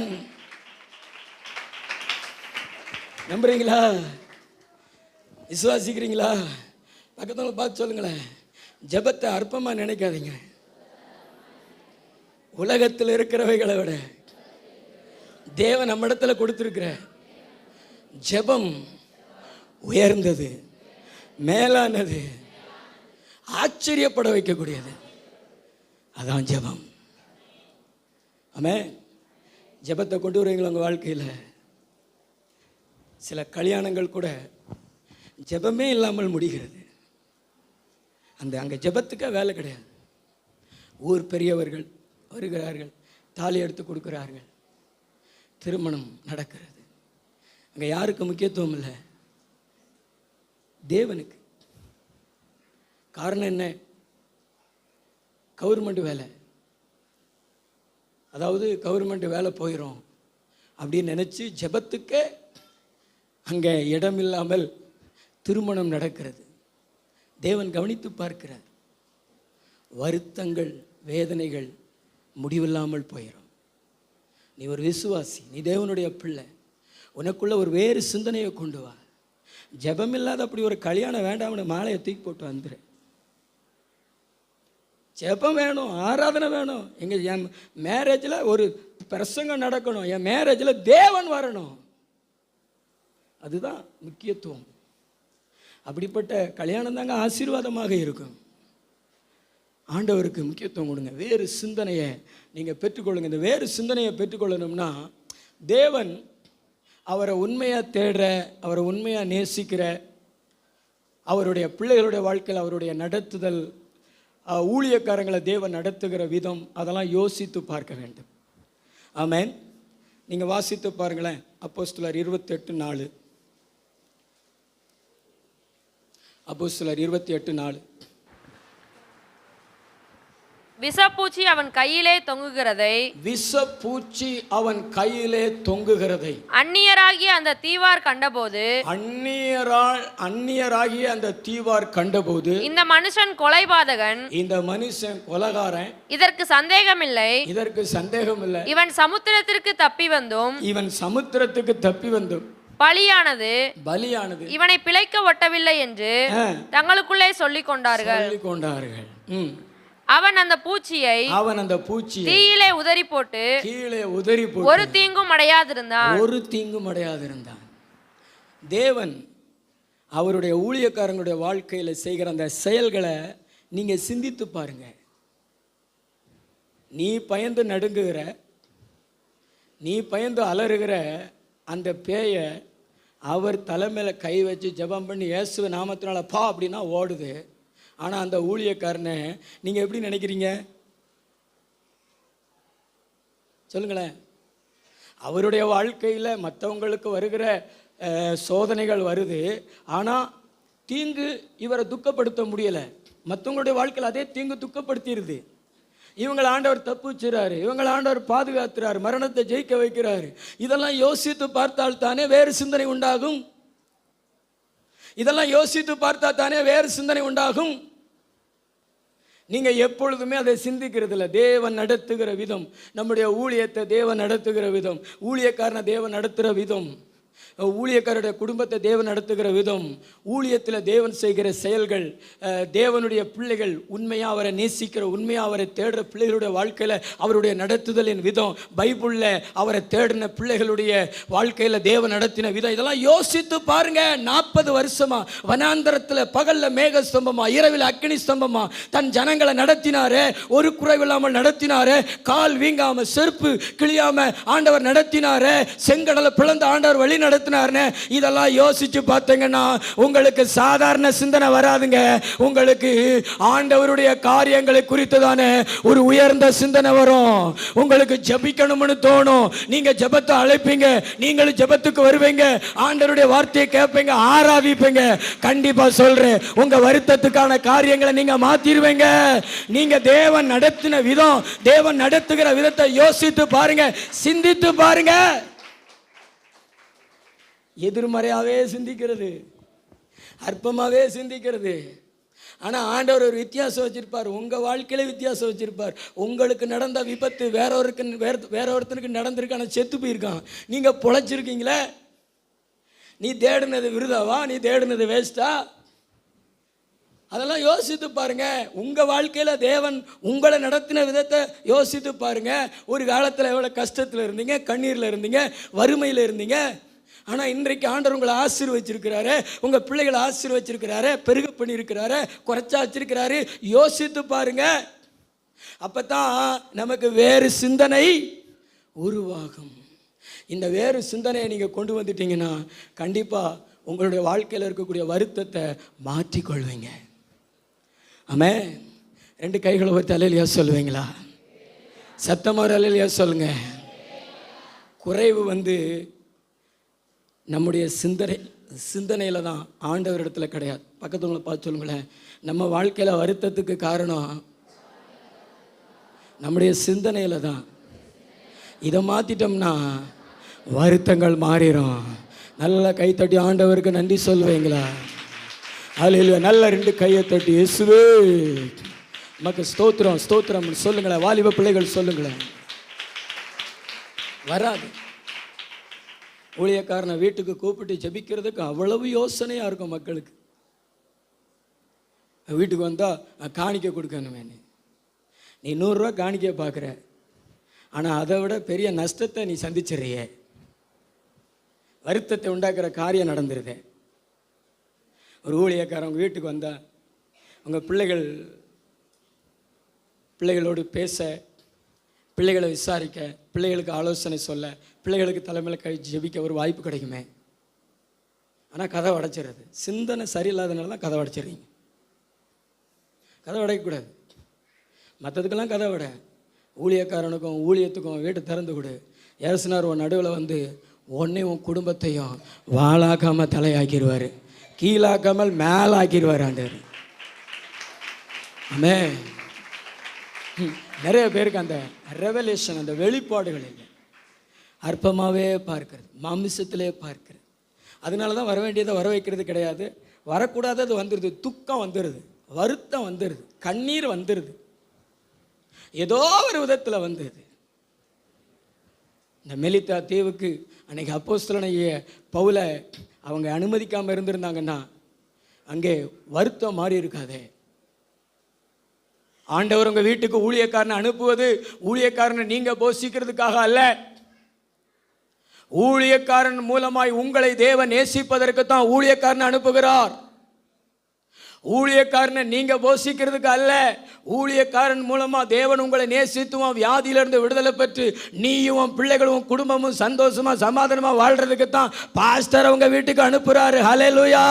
நம்புறீங்களா? விசுவாசிக்கிறீங்களா? பக்கத்துல பார்த்து சொல்லுங்களேன், ஜெபத்தை அற்பமா நினைக்காதீங்க. உலகத்தில் இருக்கிறவைகளை விட தேவன் நம்ம இடத்துல கொடுத்திருக்கிற ஜெபம் உயர்ந்தது, மேலானது, ஆச்சரியப்பட வைக்கக்கூடியது. அதான் ஜெபம். ஆமென். ஜெபத்தை கொண்டு வருவீங்களா உங்கள் வாழ்க்கையில்? சில கல்யாணங்கள் கூட ஜெபமே இல்லாமல் முடிகிறது. அங்கே ஜெபத்துக்கே வேலை கிடையாது. ஊர் பெரியவர்கள் வருகிறார்கள், தாலி எடுத்து கொடுக்கிறார்கள், திருமணம் நடக்கிறது. அங்கே யாருக்கு முக்கியத்துவம் இல்லை? தேவனுக்கு. காரணம் என்ன? கவர்மெண்ட் வேலை, அதாவது கவர்மெண்ட் வேலை போயிடும் அப்படின்னு நினச்சி ஜெபத்துக்கே அங்கே இடமில்லாமல் திருமணம் நடக்கிறது. தேவன் கவனித்து பார்க்கிறார். வருத்தங்கள், வேதனைகள் முடிவில்லாமல் போயிடும். நீ ஒரு விசுவாசி, நீ தேவனுடைய பிள்ளை, உனக்குள்ள ஒரு வேறு சிந்தனையை கொண்டு வா. ஜெபம் இல்லாத அப்படி ஒரு கல்யாணம் வேண்டாம்னு மாலையை தூக்கி போட்டு வந்துரு. ஜெபம் வேணும், ஆராதனை வேணும். என் மேரேஜில் ஒரு பிரசங்கம் நடக்கணும், என் மேரேஜில் தேவன் வரணும். அதுதான் முக்கியத்துவம். அப்படிப்பட்ட கல்யாணம் தாங்க ஆசீர்வாதமாக இருக்கும். ஆண்டவருக்கு முக்கியத்துவம் கொடுங்க. வேறு சிந்தனையை நீங்கள் பெற்றுக்கொள்ளுங்க. இந்த வேறு சிந்தனையை பெற்றுக்கொள்ளணும்னா தேவன் அவரை உண்மையாக தேடுற, அவரை உண்மையாக நேசிக்கிற, அவருடைய பிள்ளைகளுடைய வாழ்க்கையில் அவருடைய நடத்துதல், ஊழியக்காரங்களை தேவன் நடத்துகிற விதம், அதெல்லாம் யோசித்து பார்க்க வேண்டும். ஆமென். நீங்கள் வாசித்து பாருங்களேன். அப்போஸ்தலர் 28:4. அப்போஸ்தலர் 28:4. விஷப்பூச்சி அவன் கையிலே தொங்குகிறதை, விஷப்பூச்சி அவன் கையிலே தொங்குகிறதை அந்நியராகிய அந்த தீவார் கண்டபோது, அந்நியராகிய அந்த தீவார் கண்டபோது, இந்த மனுஷன் கொலைபாதகன், இந்த மனுஷன் கொலைகாரன், இதற்கு சந்தேகமில்லை, இதற்கு சந்தேகம் இல்லை, இவன் சமுத்திரத்திற்கு தப்பி வந்தும் பலியானது இவனை பிழைக்க ஒட்டவில்லை என்று தங்களுக்குள்ளே சொல்லிக் கொண்டார்கள். அவன் அந்த பூச்சியை தீயிலே உதறி போட்டு ஒரு தீங்கும் அடையாதிருந்தான். தேவன் அவருடைய ஊழியக்காரங்களுடைய வாழ்க்கையில செய்கிற அந்த செயல்களை நீங்க சிந்தித்து பாருங்க. நீ பயந்து நடுங்குகிற, நீ பயந்து அலறுகிற அந்த பேயை அவர் தலைமையில கை வச்சு ஜெபம் பண்ணி இயேசுவ நாமத்தினால பா அப்படின்னா ஓடுது. ஆனால் அந்த ஊழியக்காரனை நீங்கள் எப்படி நினைக்கிறீங்க சொல்லுங்களேன்? அவருடைய வாழ்க்கையில் மற்றவங்களுக்கு வருகிற சோதனைகள் வருது, ஆனால் தீங்கு இவரை துக்கப்படுத்த முடியலை. மற்றவங்களுடைய வாழ்க்கையில் அதே தீங்கு துக்கப்படுத்திடுது. இவங்களை ஆண்டவர் தப்பு வச்சுறாரு, இவங்களை ஆண்டவர் பாதுகாத்துறாரு, மரணத்தை ஜெயிக்க வைக்கிறாரு. இதெல்லாம் யோசித்து பார்த்தால் தானே வேறு சிந்தனை உண்டாகும். இதெல்லாம் யோசித்து பார்த்தா தானே வேறு சிந்தனை உண்டாகும். நீங்க எப்பொழுதுமே அதை சிந்திக்கிறது இல்லை. தேவன் நடத்துகிற விதம், நம்முடைய ஊழியத்தை தேவன் நடத்துகிற விதம், ஊழியக்காரனை தேவன் நடத்துகிற விதம், ஊழியக்காரருடைய குடும்பத்தை தேவன் நடத்துகிற விதம், ஊழியத்தில் தேவன் செய்கிற செயல்கள், தேவனுடைய பிள்ளைகள் உண்மையாக அவரை நேசிக்கிற, உண்மையாக அவரை தேடுற பிள்ளைகளுடைய வாழ்க்கையில் அவருடைய நடத்துதலின் விதம், பைபிளில் அவரை தேடின பிள்ளைகளுடைய வாழ்க்கையில் தேவன் நடத்தின விதம், இதெல்லாம் யோசித்து பாருங்க. 40 வருஷமா வனாந்தரத்தில் பகலில் மேக ஸ்தம்பமா, இரவில் அக்கினி ஸ்தம்பமா தன் ஜனங்களை நடத்தினாரு. ஒரு குறைவில்லாமல் நடத்தினாரு. கால் வீங்காம, செருப்பு கிளியாம ஆண்டவர் நடத்தினாரு. செங்கடலை பிளந்த ஆண்டவர் வழி நடத்தினார். இதெல்லாம் யோசிச்சு பார்த்தீங்கன்னா உங்களுக்கு சாதாரண சிந்தனை வராதுங்க. உங்களுக்கு ஆண்டவருடைய காரியங்களை குறித்துதானே ஒரு உயர்ந்த சிந்தனை வரும். உங்களுக்கு ஜெபிக்கணும்னு தோணும். நீங்க ஜெபத்தை அழைப்பீங்க, நீங்களும் ஜெபத்துக்கு வருவீங்க, ஆண்டவருடைய வார்த்தையை கேட்பீங்க, ஆராதிப்பீங்க. கண்டிப்பா சொல்றேன், உங்க வருத்தத்துக்கான காரியங்களை நீங்க மாத்திடுவீங்க. நீங்க தேவன் நடத்தின விதம், தேவன் நடத்துகிற விதத்தை யோசித்து பாருங்க, சிந்தித்து பாருங்க. எதிர்மறையாவே சிந்திக்கிறது, அற்பமாவே சிந்திக்கிறது. ஆனால் ஆண்டவர் ஒரு வித்தியாசம் வச்சிருப்பார். உங்கள் வாழ்க்கையில வித்தியாசம் வச்சிருப்பார். உங்களுக்கு நடந்த விபத்து வேற ஒருத்தனுக்கு நடந்திருக்கு, ஆனால் செத்து போயிருக்கான். நீங்கள் பொழைச்சிருக்கீங்களே, நீ தேடினது விருதாவா, நீ தேடினது வேஸ்டா? அதெல்லாம் யோசித்து பாருங்க. உங்க வாழ்க்கையில தேவன் உங்களை நடத்தின விதத்தை யோசித்து பாருங்க. ஒரு காலத்தில் எவ்வளோ கஷ்டத்தில் இருந்தீங்க, கண்ணீரில் இருந்தீங்க, வறுமையில் இருந்தீங்க. ஆனால் இன்றைக்கு ஆண்டவர் உங்களை ஆசீர்வச்சிருக்கிறாரு, உங்கள் பிள்ளைகளை ஆசீர்வச்சிருக்கிறாரு, பெருக பண்ணியிருக்கிறாரு, குறைச்சா வச்சிருக்கிறாரு. யோசித்து பாருங்க. அப்போ தான் நமக்கு வேறு சிந்தனை உருவாகும். இந்த வேறு சிந்தனையை நீங்கள் கொண்டு வந்துட்டீங்கன்னா கண்டிப்பாக உங்களுடைய வாழ்க்கையில் இருக்கக்கூடிய வருத்தத்தை மாற்றிக்கொள்வீங்க. ஆமே. 2 கைகளை ஒரு தலையிலையா சொல்லுவீங்களா? சத்தமாக ஒரு அலையிலையா சொல்லுங்க. குறைவு நம்முடைய சிந்தனையில் தான், ஆண்டவர் இடத்துல கிடையாது. பக்கத்துவங்களை பார்த்து சொல்லுங்களேன், நம்ம வாழ்க்கையில் வருத்தத்துக்கு காரணம் நம்முடைய சிந்தனையில் தான். இதை மாற்றிட்டோம்னா வருத்தங்கள் மாறிடும். நல்லா கைத்தட்டி ஆண்டவருக்கு நன்றி சொல்லுவீங்களா? அல்லேலூயா. நல்ல 2 கையை தட்டி இயேசுவே நமக்கு ஸ்தோத்திரம் ஸ்தோத்திரம் சொல்லுங்களேன். வாலிப பிள்ளைகள் சொல்லுங்களேன். வராது. ஊழியக்காரனை வீட்டுக்கு கூப்பிட்டு ஜெபிக்கிறதுக்கு அவ்வளவு யோசனையாக இருக்கும் மக்களுக்கு. வீட்டுக்கு வந்தால் காணிக்க கொடுக்கணுமே, நீ 100 ரூபா காணிக்க பார்க்குற, ஆனால் அதை விட பெரிய நஷ்டத்தை நீ சந்திச்சிடுறிய. வருத்தத்தை உண்டாக்குற காரியம் நடந்துருது. ஒரு ஊழியக்காரன் உங்கள் வீட்டுக்கு வந்தால் உங்கள் பிள்ளைகளோடு பேச, பிள்ளைகளை விசாரிக்க, பிள்ளைகளுக்கு ஆலோசனை சொல்ல, பிள்ளைகளுக்கு தலைமையில் கை ஜெபிக்க ஒரு வாய்ப்பு கிடைக்குமே. ஆனால் கதை உடைச்சிடுறது. சிந்தனை சரியில்லாதனால தான் கதை உடைச்சிடுறீங்க. கதை உடைக்கக்கூடாது. மற்றதுக்கெல்லாம் கதை விட, ஊழியக்காரனுக்கும் ஊழியத்துக்கும் வீட்டை திறந்து கொடு. ஏசுனார் உன் நடுவில் உன்னை உன் குடும்பத்தையும் வாழாக்காமல் தலையாக்கிடுவார், கீழாக்காமல் மேலாக்கிடுவார் ஆண்டவர். ஆமே. நிறைய பேருக்கு அந்த ரெவலேஷன், அந்த வெளிப்பாடுகள் இல்லை. அற்பமாகவே பார்க்கிறது, மாமிசத்திலே பார்க்கிறது. அதனால தான் வர வேண்டியதை வர வைக்கிறது கிடையாது. வரக்கூடாதது வந்துடுது. துக்கம் வந்துடுது, வருத்தம் வந்துடுது, கண்ணீர் வந்துடுது, ஏதோ ஒரு விதத்தில் வந்துடுது. இந்த மெலித்தா தீவுக்கு அன்னைக்கு அப்போஸ்தலனாகிய பவுலை அவங்க அனுமதிக்காமல் இருந்திருந்தாங்கன்னா அங்கே வருத்தம் மாறி இருக்காதே. ஆண்டவர் உங்கள் வீட்டுக்கு ஊழியக்காரனை அனுப்புவது ஊழியக்காரனை நீங்கள் போஷிக்கிறதுக்காக அல்ல. ஊழியக்காரன் மூலமாய் உங்களை தேவன் நேசிப்பதற்கு தான் ஊழியக்காரனை அனுப்புகிறார். ஊழியக்காரனை நீங்க போஷிக்கிறதுக்கு அல்ல, ஊழியக்காரன் மூலமா தேவன் உங்களை நேசித்துவோம் வியாதியிலிருந்து விடுதலை பெற்று நீயும் பிள்ளைகளும் குடும்பமும் சந்தோஷமா சமாதானமா வாழ்றதுக்கு தான் பாஸ்டர் அவங்க வீட்டுக்கு அனுப்புறாரு. ஹல்லேலூயா.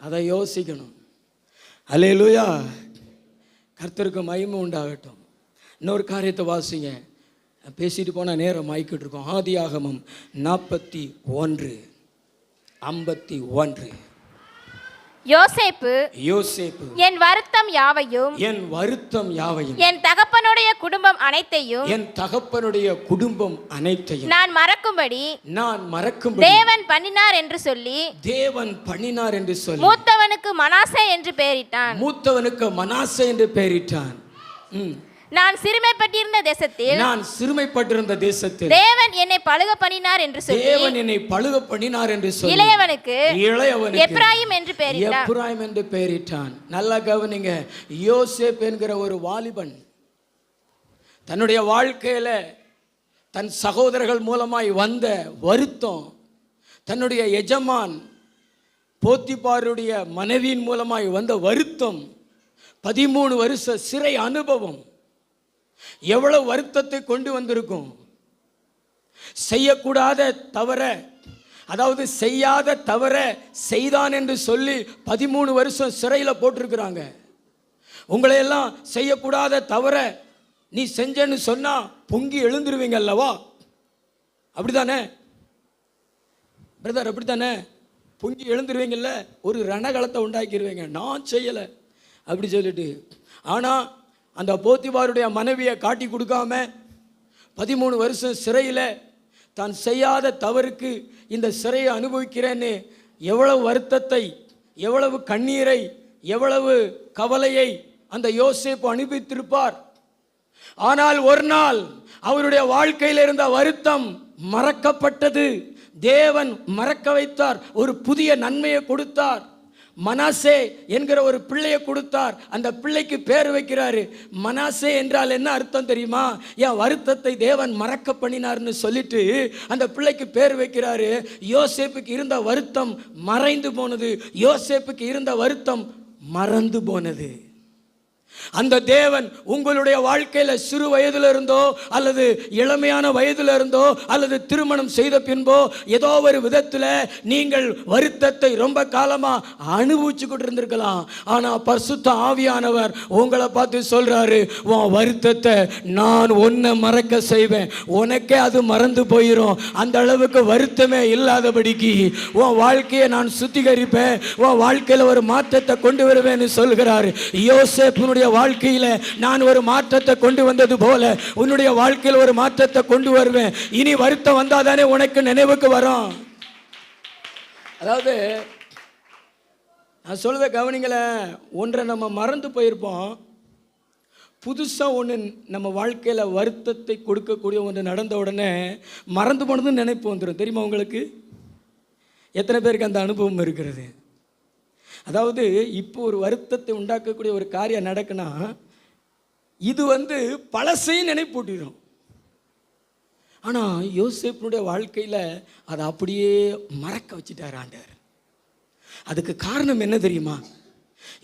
அதை யோசிக்கணும். ஹல்லேலூயா. கர்த்தருக்கு மகிமை உண்டாகட்டும். இன்னொரு காரியத்தை வாசிங்க. பேசிட்டு போனால் நேரம் ஆயிக்கிட்டு இருக்கோம். ஆதியாகமம் 41:51. யோசேப்பு என் வருத்தம் யாவையும் என் தகப்பனுடைய குடும்பம் அனைத்தையும் நான் மறக்கும்படி தேவன் பண்ணினார் என்று சொல்லி மூத்தவனுக்கு மனாசே என்று பெயரிட்டான். நான் சிறுமைப்பட்டிருந்த தேசத்தில் தேவன் என்னை பழுக பண்ணினார் என்று சொல்லி இளையவனுக்கு எப்ராயிம் என்று பெயரிட்டான். நல்லா கவனிங்க. யோசேப்பு என்கிற ஒரு வாலிபன் தன்னுடைய வாழ்க்கையில தன் சகோதரர்கள் மூலமாய் வந்த வருத்தம், தன்னுடைய எஜமான் போத்திபாருடைய மனைவியின் மூலமாய் வந்த வருத்தம், 13 வருஷ சிறை அனுபவம் எவ்வளவு வருத்தத்தை கொண்டு வந்திருக்கும். செய்யக்கூடாத தவற, அதாவது செய்யாத தவற செய்தான் என்று சொல்லி 13 வருஷம் சிறையில் போட்டிருக்கிறாங்க. உங்களையெல்லாம் செய்யக்கூடாத தவற நீ செஞ்சேன்னு சொன்னா பொங்கி எழுந்துருவீங்க அல்லவா? அப்படித்தானே பிரதர்? அப்படித்தானே? பொங்கி எழுந்துருவீங்கல்ல, ஒரு ரணகலத்தை உண்டாக்கிடுவீங்க, நான் செய்யலை அப்படி சொல்லிட்டு. ஆனால் அந்த போத்திபாருடைய மனைவியை காட்டி கொடுக்காம 13 வருஷம் சிறையில் தான் செய்யாத தவறுக்கு இந்த சிறையை அனுபவிக்கிறேன்னு எவ்வளவு வருத்தத்தை, எவ்வளவு கண்ணீரை, எவ்வளவு கவலையை அந்த யோசேப்பு அனுபவித்திருப்பார். ஆனால் ஒரு நாள் அவருடைய வாழ்க்கையில் இருந்த வருத்தம் மறக்கப்பட்டது. தேவன் மறக்க வைத்தார். ஒரு புதிய நன்மையை கொடுத்தார். மனாசே என்கிற ஒரு பிள்ளையை கொடுத்தார். அந்த பிள்ளைக்கு பேர் வைக்கிறாரு. மனாசே என்றால் என்ன அர்த்தம் தெரியுமா? என் வருத்தத்தை தேவன் மறக்க பண்ணினார்னு சொல்லிட்டு அந்த பிள்ளைக்கு பேர் வைக்கிறாரு. யோசேப்புக்கு இருந்த வருத்தம் மறைந்து போனது. யோசேப்புக்கு இருந்த வருத்தம் மறந்து போனது. அந்த தேவன் உங்களுடைய வாழ்க்கையில் சிறு வயதில் இருந்தோ அல்லது இளமையான வயதில் இருந்தோ அல்லது திருமணம் செய்த பின்போ ஏதோ ஒரு விதத்தில் நீங்கள் வருத்தத்தை ரொம்ப காலமாக அனுபவிச்சுக்கிட்டு இருந்திருக்கலாம். ஆனால் பரிசுத்த ஆவியானவர் உங்களை பார்த்து சொல்றாரு, உன் வருத்தத்தை நான் உன்னை மறக்க செய்வேன், உனக்கே அது மறந்து போயிடும். அந்த அளவுக்கு வருத்தமே இல்லாதபடிக்கு உன் வாழ்க்கையை நான் சுத்திகரிப்பேன், உன் வாழ்க்கையில் ஒரு மாற்றத்தை கொண்டு வருவேன்னு சொல்கிறாரு. யோசேப்பினுடைய வாழ்க்கையில நான் ஒரு மாற்றத்தை கொண்டு வந்தது போல உன்னுடைய வாழ்க்கையில் ஒரு மாற்றத்தை கொண்டு வருவேன். இனி வருத்தம் வந்தாதானே உனக்கு நினைவுக்கு வரும். அதாவது நான் சொல்றத கவனிங்களேன். ஒன்றை நம்ம மறந்து போயிருப்போம், புதுசாக ஒன்று நம்ம வாழ்க்கையில் வருத்தத்தை கொடுக்கக்கூடிய ஒன்று நடந்த உடனே மறந்து போனதுன்னு நினைப்பு வந்துடும். தெரியுமா உங்களுக்கு? எத்தனை பேருக்கு அந்த அனுபவம் இருக்கிறது? அதாவது இப்போ ஒரு வருத்தத்தை உண்டாக்கக்கூடிய ஒரு காரியம் நடக்குன்னா இது பழசையும் நினைப்பூட்டிடும். ஆனால் யோசேப்பினுடைய வாழ்க்கையில் அதை அப்படியே மறக்க வச்சுட்டார் ஆண்டவர். அதுக்கு காரணம் என்ன தெரியுமா?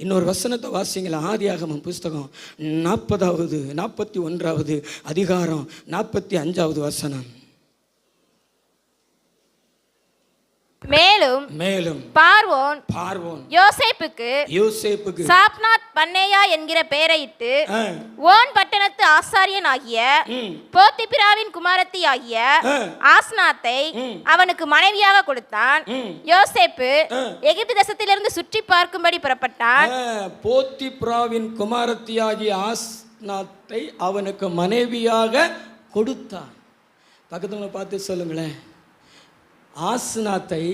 இன்னொரு வசனத்தை வாசிங்களா. ஆதியாகமம் புஸ்தகம் 41வது அதிகாரம் 45வது வசனம். மேலும் பார்வோன் யோசேப்புக்கு சாப்நாத் பன்னேயா என்கிற பெயரையிட்டு ஓன் பட்டணத்து ஆசாரியன் ஆகிய போத்திபிராவின் குமாரத்தி ஆகிய ஆஸ்நாத்தை அவனுக்கு மனைவியாக கொடுத்தான். யோசேப்பு எகிப்து தேசத்திலிருந்து சுற்றி பார்க்கும்படி புறப்பட்டான். போத்திபிராவின் குமாரத்தி ஆகிய ஆஸ்நாத்தை அவனுக்கு மனைவியாக கொடுத்தான். பக்கத்துல பார்த்து சொல்லுங்களேன். ஆஸ்நாத்தை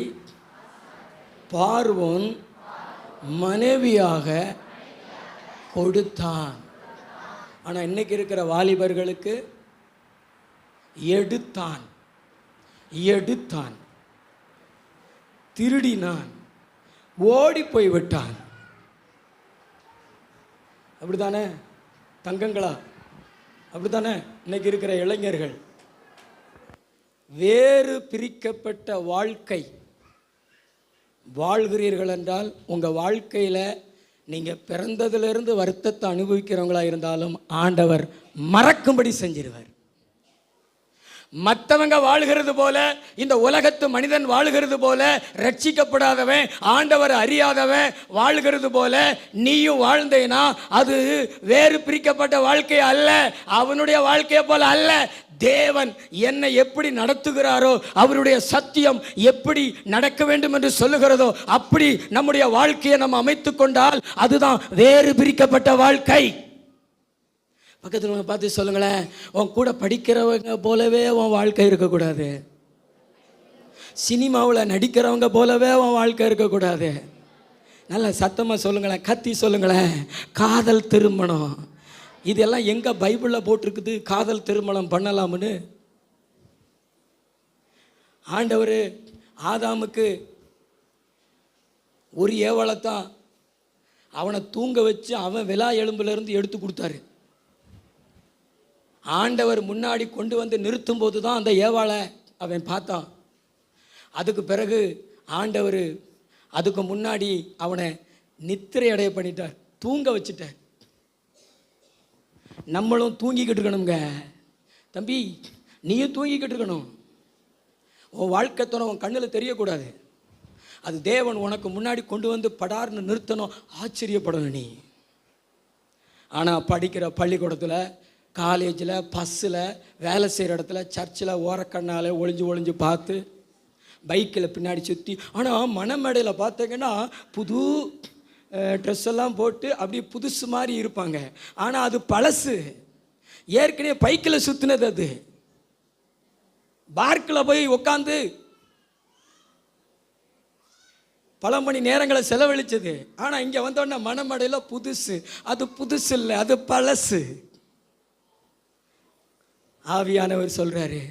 பார்வோன் மனைவியாக கொடுத்தான். ஆனால் இன்னைக்கு இருக்கிற வாலிபர்களுக்கு எடுத்தான், திருடினான், ஓடி போய் விட்டான். அப்படித்தானே தங்கங்களா? அப்படித்தானே இன்னைக்கு இருக்கிற இளைஞர்கள்? வேறு பிரிக்கப்பட்ட வாழ்க்கை, வாழ்கிறீர்கள் என்றால் உங்கள் வாழ்க்கையில் நீங்கள் பிறந்ததிலிருந்து வருத்தத்தை அனுபவிக்கிறவங்களா இருந்தாலும் ஆண்டவர் மறக்கும்படி செஞ்சிருவார். மற்றவங்க வாழ்கிறது போல, இந்த உலகத்து மனிதன் வாழ்கிறது போல, ரட்சிக்கப்படாதவன் ஆண்டவர் அறியாதவன் வாழ்கிறது போல நீயும் வாழ்ந்தேனா அது வேறு பிரிக்கப்பட்ட வாழ்க்கை அல்ல, அவனுடைய வாழ்க்கையை போல அல்ல. தேவன் என்னை எப்படி நடத்துகிறாரோ, அவருடைய சத்தியம் எப்படி நடக்க வேண்டும் என்று சொல்லுகிறதோ அப்படி நம்முடைய வாழ்க்கையை நம்ம அமைத்துக் கொண்டால் அதுதான் வேறு பிரிக்கப்பட்ட வாழ்க்கை. பக்கத்தில் பார்த்து சொல்லுங்களேன், உன் கூட படிக்கிறவங்க போலவே உன் வாழ்க்கை இருக்கக்கூடாது, சினிமாவில் நடிக்கிறவங்க போலவே உன் வாழ்க்கை இருக்கக்கூடாது. நல்லா சத்தமாக சொல்லுங்களேன், கத்தி சொல்லுங்களேன், காதல் திருமணம். இதெல்லாம் எங்கே பைபிளில் போட்டிருக்குது காதல் திருமணம் பண்ணலாம்னு? ஆண்டவர் ஆதாமுக்கு ஒரு ஏவலைத்தான் அவனை தூங்க வச்சு அவன் விலா எலும்புலேருந்து எடுத்து கொடுத்தாரு. ஆண்டவர் முன்னாடி கொண்டு வந்து நிறுத்தும் போது தான் அந்த ஏவாளை அவன் பார்த்தான். அதுக்கு பிறகு ஆண்டவர் அதுக்கு முன்னாடி அவனை நித்திரை அடைய பண்ணிட்டார், தூங்க வச்சுட்டார். நம்மளும் தூங்கிக்கிட்டு இருக்கணுங்க தம்பி, நீயும் தூங்கிக்கிட்டு இருக்கணும். உன் வாழ்க்கை துணை உன் கண்ணில் தெரியக்கூடாது. அது தேவன் உனக்கு முன்னாடி கொண்டு வந்து படார்னு நிறுத்தணும், ஆச்சரியப்படணும் நீ. ஆனால் படிக்கிற பள்ளிக்கூடத்தில், காலேஜில், பஸ்ஸில், வேலை செய்கிற இடத்துல, சர்ச்சில் ஓரக்கண்ணால் ஒளிஞ்சு பார்த்து, பைக்கில் பின்னாடி சுற்றி, ஆனால் மணமேடையில் பார்த்தீங்கன்னா புது ட்ரெஸ் எல்லாம் போட்டு அப்படி புதுசு மாதிரி இருப்பாங்க. ஆனால் அது பழசு, ஏற்கனவே பைக்கில் சுற்றினது. அது பார்க்கில் போய் உட்காந்து பல மணி நேரங்களை செலவழிச்சது. ஆனால் இங்கே வந்தோடனே மணமடையில் புதுசு. அது புதுசு இல்லை, அது பழசு. ஆவியானவர் சொல்கிறாரு,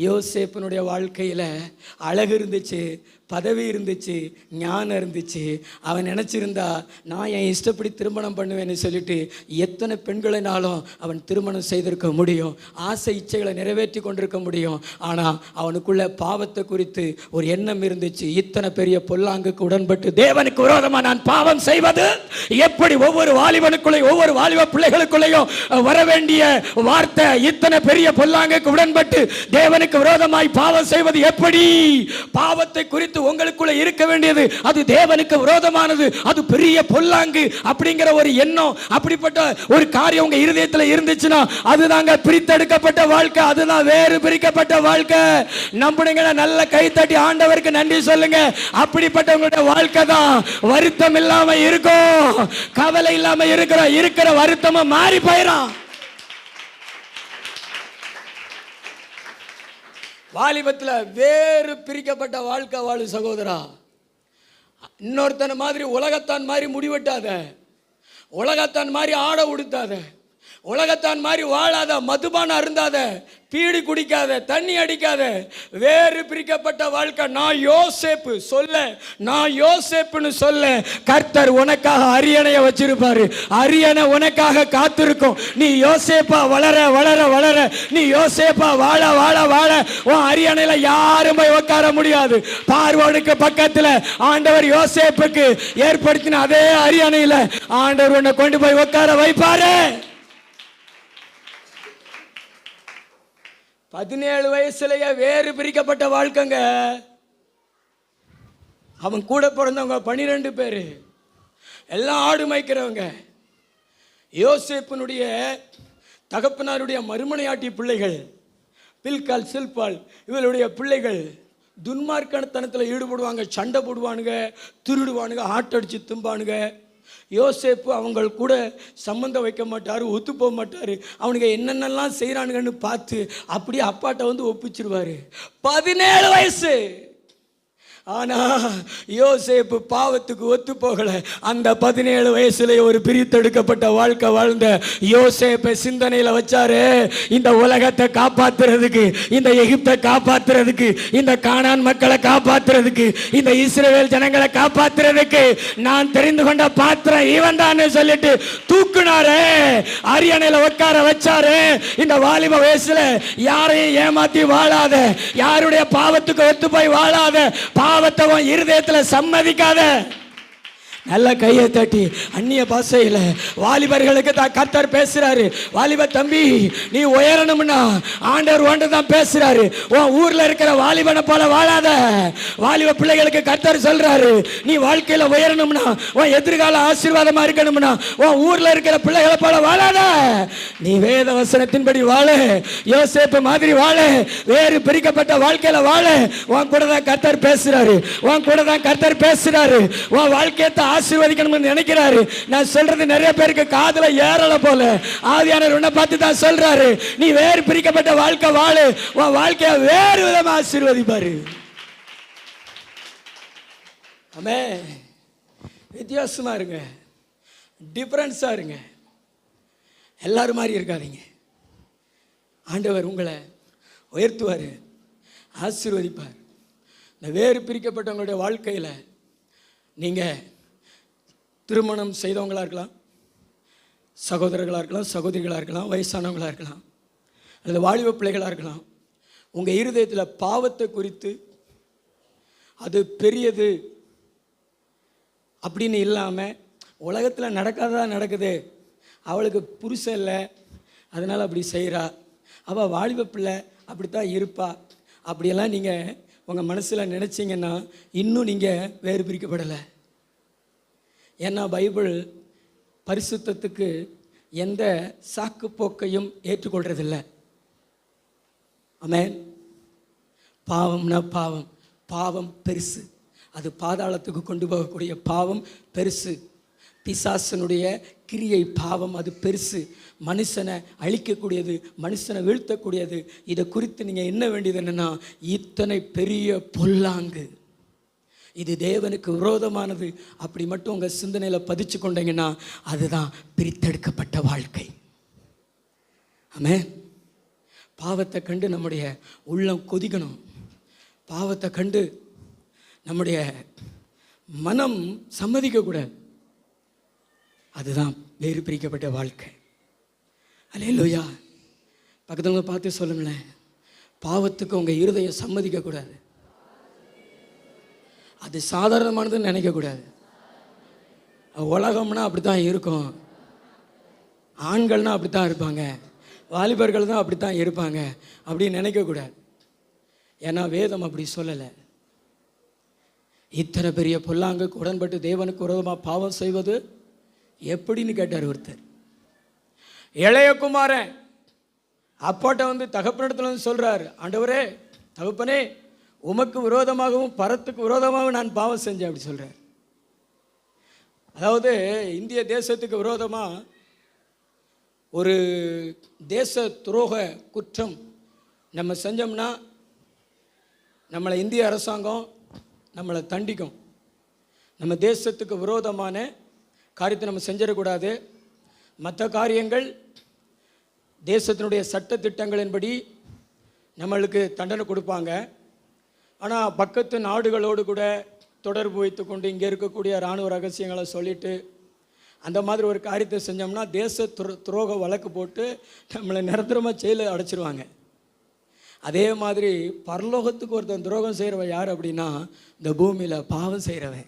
யோசேப்பினுடைய வாழ்க்கையில் அழகு இருந்துச்சு, பதவி இருந்துச்சு, ஞானம் இருந்துச்சு. அவன் நினச்சிருந்தா நான் என் இஷ்டப்படி திருமணம் பண்ணுவேன்னு சொல்லிட்டு எத்தனை பெண்களினாலும் அவன் திருமணம் செய்திருக்க முடியும், ஆசை இச்சைகளை நிறைவேற்றி கொண்டிருக்க முடியும். ஆனால் அவனுக்குள்ள பாவத்தை குறித்து ஒரு எண்ணம் இருந்துச்சு. இத்தனை பெரிய பொல்லாங்குக்கு உடன்பட்டு தேவனுக்கு விரோதமாக நான் பாவம் செய்வது எப்படி? ஒவ்வொரு வாலிபனுக்குள்ளே, ஒவ்வொரு வாலிப பிள்ளைகளுக்குள்ளேயும் வர வேண்டிய வார்த்தை, இத்தனை பெரிய பொல்லாங்குக்கு உடன்பட்டு தேவனுக்கு விரோதமாய் பாவம் செய்வது எப்படி? பாவத்தை குறித்து உங்களுக்குள்ள இருக்க வேண்டியது அது தேவனுக்கு விரோதமானது, அது பெரிய பொல்லாங்கு அப்படிங்கிற ஒரு எண்ணம், அப்படிப்பட்ட ஒரு காரியம் உங்க இருதயத்தில் இருந்துச்சுன்னா அதுதாங்க பிரித்தெடுக்கப்பட்ட வாழ்க்கை, அதுதான் வேறு பிரிக்கப்பட்ட வாழ்க்கை. நம்புனீங்க? நல்ல கை தட்டி ஆண்டவருக்கு நன்றி சொல்லுங்க. அப்படிப்பட்ட உங்களுடைய வாழ்க்கை தான் வருத்தம் இல்லாம இருக்கும், கவலை இல்லாம இருக்கிற வருத்தமும் மாறி போயிடும். வாலிபத்தில் வேறு பிரிக்கப்பட்ட வாழ்க்கை வாழு சகோதரா. இன்னொருத்தன மாதிரி உலகத்தான் மாதிரி முடிவெட்டாத, உலகத்தான் மாதிரி ஆடை உடுத்தாத, உலகத்தான் மாதிரி வாழாத, மதுபானம் அருந்தாத, பீடி குடிக்காத, தண்ணி அடிக்காத. வேறு பிரிக்கப்பட்ட வாழ்க்கை. நான் யோசேப்பு சொல்ல, நான் யோசேப்புன்னு சொல்ல. கர்த்தர் உனக்காக அரியணைய வச்சிருப்பாரு, அரியணை உனக்காக காத்திருக்கும். நீ யோசேப்பா வளர வளர வளர, நீ யோசேப்பா வாழ வாழ வாழ உன் அரியணையில யாரும் போய் உட்கார முடியாது. பார்வோனுக்கு பக்கத்தில் ஆண்டவர் யோசேப்புக்கு ஏற்படுத்தின அதே அரியணையில ஆண்டவர் உன்னை கொண்டு போய் உட்கார வைப்பாரு. 17 வயசுலயே வேறு பிரிக்கப்பட்ட வாழ்க்கைங்க. அவன் கூட பிறந்தவங்க 12 பேரு, எல்லாம் ஆடு மேய்க்கிறவங்க. யோசேப்பினுடைய தகப்பனாருடைய மறுமனையாட்டி பிள்ளைகள் பில்கால், சில்பால், இவருடைய பிள்ளைகள் துன்மார்க்கத்தனத்தில் ஈடுபடுவாங்க, சண்டை போடுவானுங்க, திருடுவானுங்க, ஆட்டடிச்சு தும்பானுங்க. யோசேப்பு அவங்க கூட சம்மந்தம் வைக்க மாட்டார், ஒத்து போக மாட்டார். அவனுங்க என்னென்னலாம் செய்கிறானுங்கன்னு பார்த்து அப்படியே அப்பாட்ட வந்து ஒப்பிச்சிருவார். 17 வயசு. ஆனால் யோசேப்பு பாவத்துக்கு ஒத்து போகல. அந்த 17 வயசுல ஒரு பிரித்தெடுக்கப்பட்ட வாழ்க்கை வாழ்ந்த யோசேப்பை சிந்தனையில் வச்சாரு. இந்த உலகத்தை காப்பாத்துறதுக்கு, இந்த எகிப்தை காப்பாத்துறதுக்கு, இந்த கானான் மக்களை காப்பாத்துறதுக்கு, இந்த இஸ்ரவேல் ஜனங்களை காப்பாத்துறதுக்கு நான் தெரிந்து கொண்ட பாத்திரம் இவன் தான் சொல்லிட்டு தூக்குனாரு, அரியணையில உட்கார வச்சாரு. இந்த வாலிப வயசுல யாரையும் ஏமாத்தி வாழாத, யாருடைய பாவத்துக்கு ஒத்து போய் வாழாத, பாவ பாவத்தை உன் இருதயத்துல சம்மதிக்காத. நல்ல கையை தட்டி அந்நிய பாஷையில் வாலிபர்களுக்கு தான் கர்த்தர் பேசுறாரு. வாலிப தம்பி, நீ உயரணும்னா ஆண்டவர் ஒன்று தான் பேசுறாரு. உன் ஊர்ல இருக்கிற வாலிபனை போல வாழாத. வாலிப பிள்ளைகளுக்கு கர்த்தர் சொல்றாரு, நீ வாழ்க்கையில உயரணும்னா, உன் எதிர்கால ஆசீர்வாதமா இருக்கணும்னா, உன் ஊர்ல இருக்கிற பிள்ளைகளை போல வாழாத. நீ வேத வசனத்தின்படி வாழ, யோசேப்பு மாதிரி வாழ, வேறு பிரிக்கப்பட்ட வாழ்க்கையில வாழ. உன் கூட தான் கர்த்தர் பேசுறாரு. உன் கூட தான் கர்த்தர் பேசுறாரு. உன் வாழ்க்கையை ஆசீர்வதிக்கணும்னு நினைக்கிறாரு. நான் சொல்றது நிறைய பேருக்கு காதுல ஏறல போல. ஆவியானவர் உன்னை பார்த்து தான் சொல்றாரு, நீ வேறு பிரிக்கப்பட்ட வாழ்க்கை வாழு. உன் வாழ்க்கையை வேறு விதமா ஆசீர்வதிப்பாரு. ஆமே, வித்தியாசமா இருங்க, டிஃபரன்ஸா இருங்க. எல்லாரும் மாதிரி இருக்காதீங்க. ஆண்டவர் உங்களை உயர்த்துவார், ஆசீர்வதிப்பார். இந்த வேறு பிரிக்கப்பட்டவங்களுடைய வாழ்க்கையில் நீங்கள் திருமணம் செய்தவங்களாக இருக்கலாம், சகோதரர்களாக இருக்கலாம், சகோதரிகளாக இருக்கலாம், வயசானவங்களாக இருக்கலாம், அல்லது வாலிப பிள்ளைகளாக இருக்கலாம். உங்கள் இருதயத்தில் பாவத்தை குறித்து அது பெரியது அப்படின்னு இல்லாமல், உலகத்தில் நடக்காததா நடக்குது, அவளுக்கு புருஷன் இல்லை அதனால் அப்படி செய்கிறா, அவள் வாலிப பிள்ளை அப்படித்தான் இருப்பா, அப்படியெல்லாம் நீங்கள் உங்கள் மனசில் நினச்சிங்கன்னா இன்னும் நீங்கள் வேறு பிரிக்கப்படலை. ஏன்னா பைபிள் பரிசுத்தத்துக்கு எந்த சாக்கு போக்கையும் ஏற்றுக்கொள்றதில்லை. ஆமென். பாவம்னா பாவம், பாவம் பெருசு. அது பாதாளத்துக்கு கொண்டு போகக்கூடிய பாவம் பெருசு. பிசாசனுடைய கிரியை பாவம், அது பெருசு. மனுஷனை அழிக்கக்கூடியது, மனுஷனை வீழ்த்தக்கூடியது. இதை குறித்து நீங்கள் என்ன வேண்டியது என்னென்னா, இத்தனை பெரிய பொல்லாங்கு, இது தேவனுக்கு விரோதமானது, அப்படி மட்டும் உங்கள் சிந்தனையில் பதிச்சு கொண்டீங்கன்னா அதுதான் பிரித்தெடுக்கப்பட்ட வாழ்க்கை. ஆமென். பாவத்தை கண்டு நம்முடைய உள்ளம் கொதிக்கணும். பாவத்தை கண்டு நம்முடைய மனம் சம்மதிக்கக்கூடாது. அதுதான் வேறு பிரிக்கப்பட்ட வாழ்க்கை. அல்லேலூயா. பக்கத்துல பார்த்து சொல்லுங்களேன், பாவத்துக்கு உங்கள் இருதயம் சம்மதிக்கக்கூடாது. அது சாதாரணமானதுன்னு நினைக்கக்கூடாது. உலகம்னா அப்படி தான் இருக்கும், ஆண்கள்னால் அப்படி தான் இருப்பாங்க, வாலிபர்கள் தான் அப்படி தான் இருப்பாங்க அப்படின்னு நினைக்கக்கூடாது. ஏன்னா வேதம் அப்படி சொல்லலை. இத்தனை பெரிய பொல்லாங்குக்கு உடன்பட்டு தேவனுக்கு விரோதமாக பாவம் செய்வது எப்படின்னு கேட்டார் ஒருத்தர். இளையகுமாரன் அப்பாட்ட வந்து தகப்பனிடத்துல வந்து சொல்கிறார், ஆண்டவரே தகப்பனே, உமக்கு விரோதமாகவும் பரத்துக்கு விரோதமாகவும் நான் பாவம் செஞ்சேன் அப்படி சொல்கிறார். அதாவது இந்திய தேசத்துக்கு விரோதமாக ஒரு தேச துரோக குற்றம் நம்ம செஞ்சோம்னா நம்மளை இந்திய அரசாங்கம் நம்மளை தண்டிக்கும். நம்ம தேசத்துக்கு விரோதமான காரியத்தை நம்ம செஞ்சிடக்கூடாது. மற்ற காரியங்கள் தேசத்தினுடைய சட்ட திட்டங்களின்படி நம்மளுக்கு தண்டனை கொடுப்பாங்க. ஆனால் பக்கத்து நாடுகளோடு கூட தொடர்பு வைத்து கொண்டு இங்கே இருக்கக்கூடிய இராணுவ ரகசியங்களை சொல்லிவிட்டு அந்த மாதிரி ஒரு காரியத்தை செஞ்சோம்னா தேச துரோக வழக்கு போட்டு நம்மளை நிரந்தரமாக ஜெயிலில் அடைச்சிருவாங்க. அதே மாதிரி பரலோகத்துக்கு ஒருத்தன் துரோகம் செய்கிறவன் யார் அப்படின்னா, இந்த பூமியில் பாவம் செய்கிறவன்.